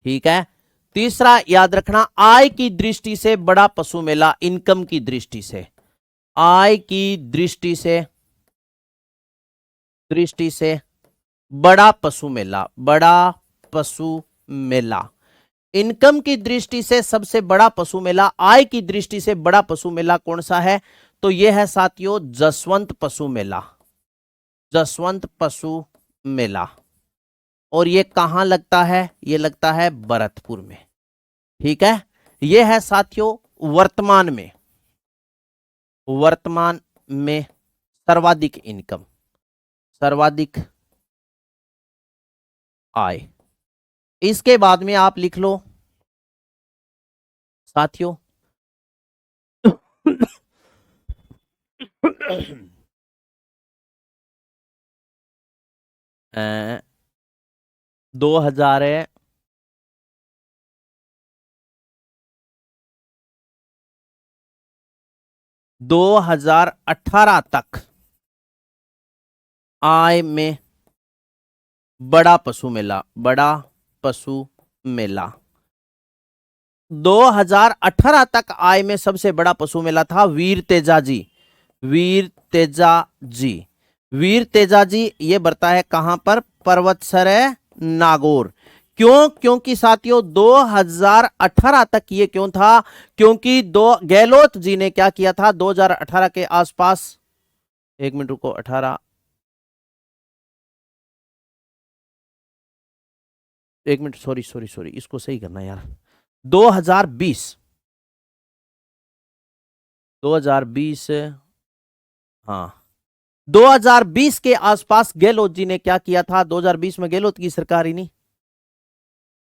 ठीक है। तीसरा याद रखना, आय की दृष्टि से बड़ा पशु मेला, इनकम की दृष्टि से, आय की दृष्टि से बड़ा पशु मेला, बड़ा पशु मेला। इनकम की दृष्टि से सबसे बड़ा पशु मेला, आय की दृष्टि से बड़ा पशु मेला कौन सा है? तो यह है साथियों जसवंत पशु मेला, जसवंत पशु मेला। और ये कहां लगता है? ये लगता है भरतपुर में। ठीक है। ये है साथियों वर्तमान में सर्वाधिक इनकम, सर्वाधिक आय। इसके बाद में आप लिख लो साथियों 2000 2018 तक आय में बड़ा पशु मेला, बड़ा पशु मेला। 2018 तक आय में सबसे बड़ा पशु मेला था वीर तेजा जी, वीर तेजा जी। वीर तेजा जी ये बढ़ता है कहां पर? पर्वतसर नागौर। क्यों? क्योंकि साथियों 2018 तक ये क्यों था? क्योंकि गहलोत जी ने क्या किया था 2018 के आसपास, एक मिनट रुको, 18, एक मिनट, सॉरी सॉरी सॉरी, इसको सही करना यार। 2020, 2020, हाँ 2020 के आसपास गहलोत जी ने क्या किया था? 2020 में गहलोत की सरकार ही नहीं,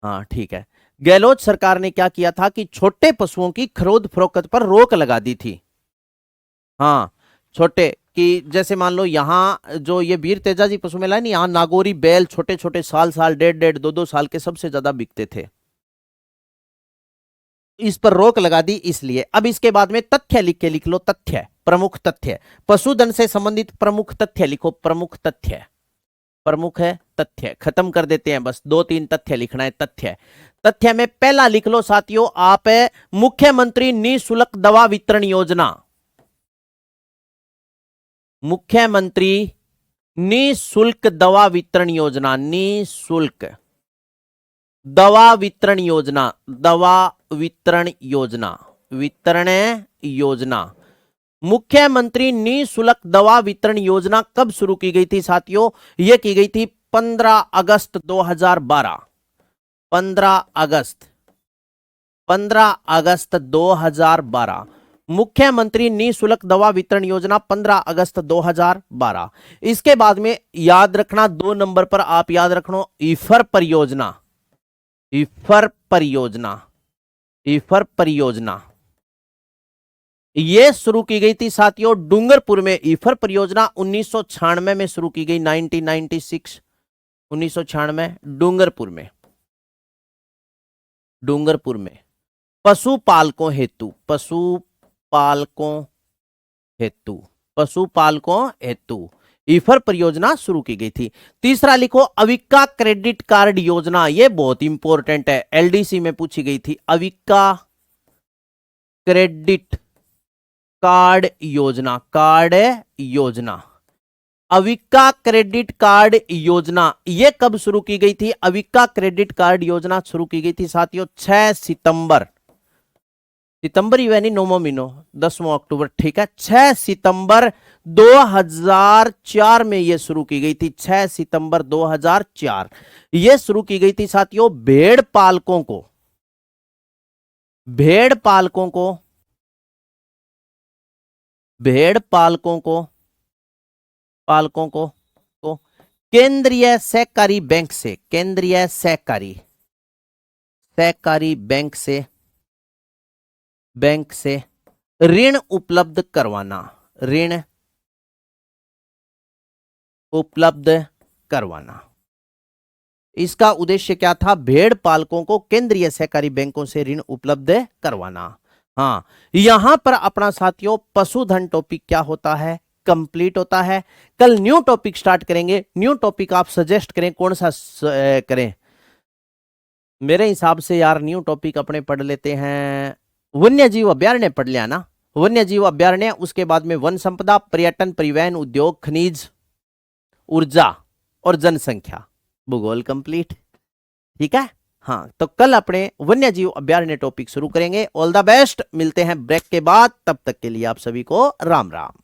हाँ ठीक है, गहलोत सरकार ने क्या किया था कि छोटे पशुओं की खरीद फरोख्त पर रोक लगा दी थी। हाँ, छोटे कि जैसे मान लो यहाँ जो ये वीर तेजा जी पशु मेला है नहीं, यहाँ नागौरी बैल छोटे छोटे, साल साल, डेढ़ डेढ़, दो दो साल के सबसे ज्यादा बिकते थे। इस पर रोक लगा दी इसलिए। अब इसके बाद में तथ्य लिख के लिख लो, तथ्य, प्रमुख तथ्य, पशुधन से संबंधित प्रमुख तथ्य लिखो, प्रमुख तथ्य, प्रमुख है तथ्य, खत्म कर देते हैं, बस 2-3 तथ्य लिखना है। तथ्य, तथ्य में पहला लिख लो साथियों आप, मुख्यमंत्री निःशुल्क दवा वितरण योजना, मुख्यमंत्री निःशुल्क दवा वितरण योजना, निःशुल्क दवा वितरण योजना, दवा वितरण योजना, वितरण योजना। मुख्यमंत्री निःशुल्क दवा वितरण योजना कब शुरू की गई थी साथियों? यह की गई थी 15 अगस्त 2012, 15 अगस्त, 15 अगस्त 2012। मुख्यमंत्री निःशुल्क दवा वितरण योजना 15 अगस्त 2012। इसके बाद में याद रखना 2 नंबर पर आप याद रखना ईफर परियोजना, ईफर परियोजना, ईफर परियोजना ये शुरू की गई थी साथियों डूंगरपुर में। ईफर परियोजना 1996 में शुरू की गई, 1996, 1996 डूंगरपुर में, डूंगरपुर में पशुपालकों हेतु, पशुपालकों हेतु, पशुपालकों हेतु ईफर परियोजना शुरू की गई थी। तीसरा लिखो अविका क्रेडिट कार्ड योजना, ये बहुत इंपॉर्टेंट है, एलडीसी में पूछी गई थी। अविका क्रेडिट कार्ड योजना, कार्ड योजना, अविका क्रेडिट कार्ड योजना ये कब शुरू की गई थी? अविका क्रेडिट कार्ड योजना शुरू की गई थी साथियों 6 सितंबर, सितंबर ही यानी 9वां महीनों, 10वां अक्टूबर, ठीक है, 6 सितंबर 2004 में यह शुरू की गई थी, 6 सितंबर 2004 यह शुरू की गई थी साथियों भेड़ पालकों को, भेड़ पालकों को भेड़ पालकों को केंद्रीय सहकारी बैंक से, केंद्रीय सहकारी बैंक से ऋण उपलब्ध करवाना, ऋण उपलब्ध करवाना। इसका उद्देश्य क्या था? भेड़ पालकों को केंद्रीय सहकारी बैंकों से ऋण उपलब्ध करवाना। हाँ, यहां पर अपना साथियों पशुधन टॉपिक क्या होता है? कंप्लीट होता है। कल न्यू टॉपिक स्टार्ट करेंगे। न्यू टॉपिक आप सजेस्ट करें, कौन सा करें? मेरे हिसाब से यार न्यू टॉपिक अपने पढ़ लेते हैं, वन्य जीव अभ्यारण्य पढ़ लिया ना, वन्य जीव अभ्यारण्य, उसके बाद में वन संपदा, पर्यटन, परिवहन, उद्योग, खनिज, ऊर्जा और जनसंख्या, भूगोल कंप्लीट। ठीक है। हाँ, तो कल अपने वन्य जीव अभ्यारण्य टॉपिक शुरू करेंगे। ऑल द बेस्ट, मिलते हैं ब्रेक के बाद, तब तक के लिए आप सभी को राम राम।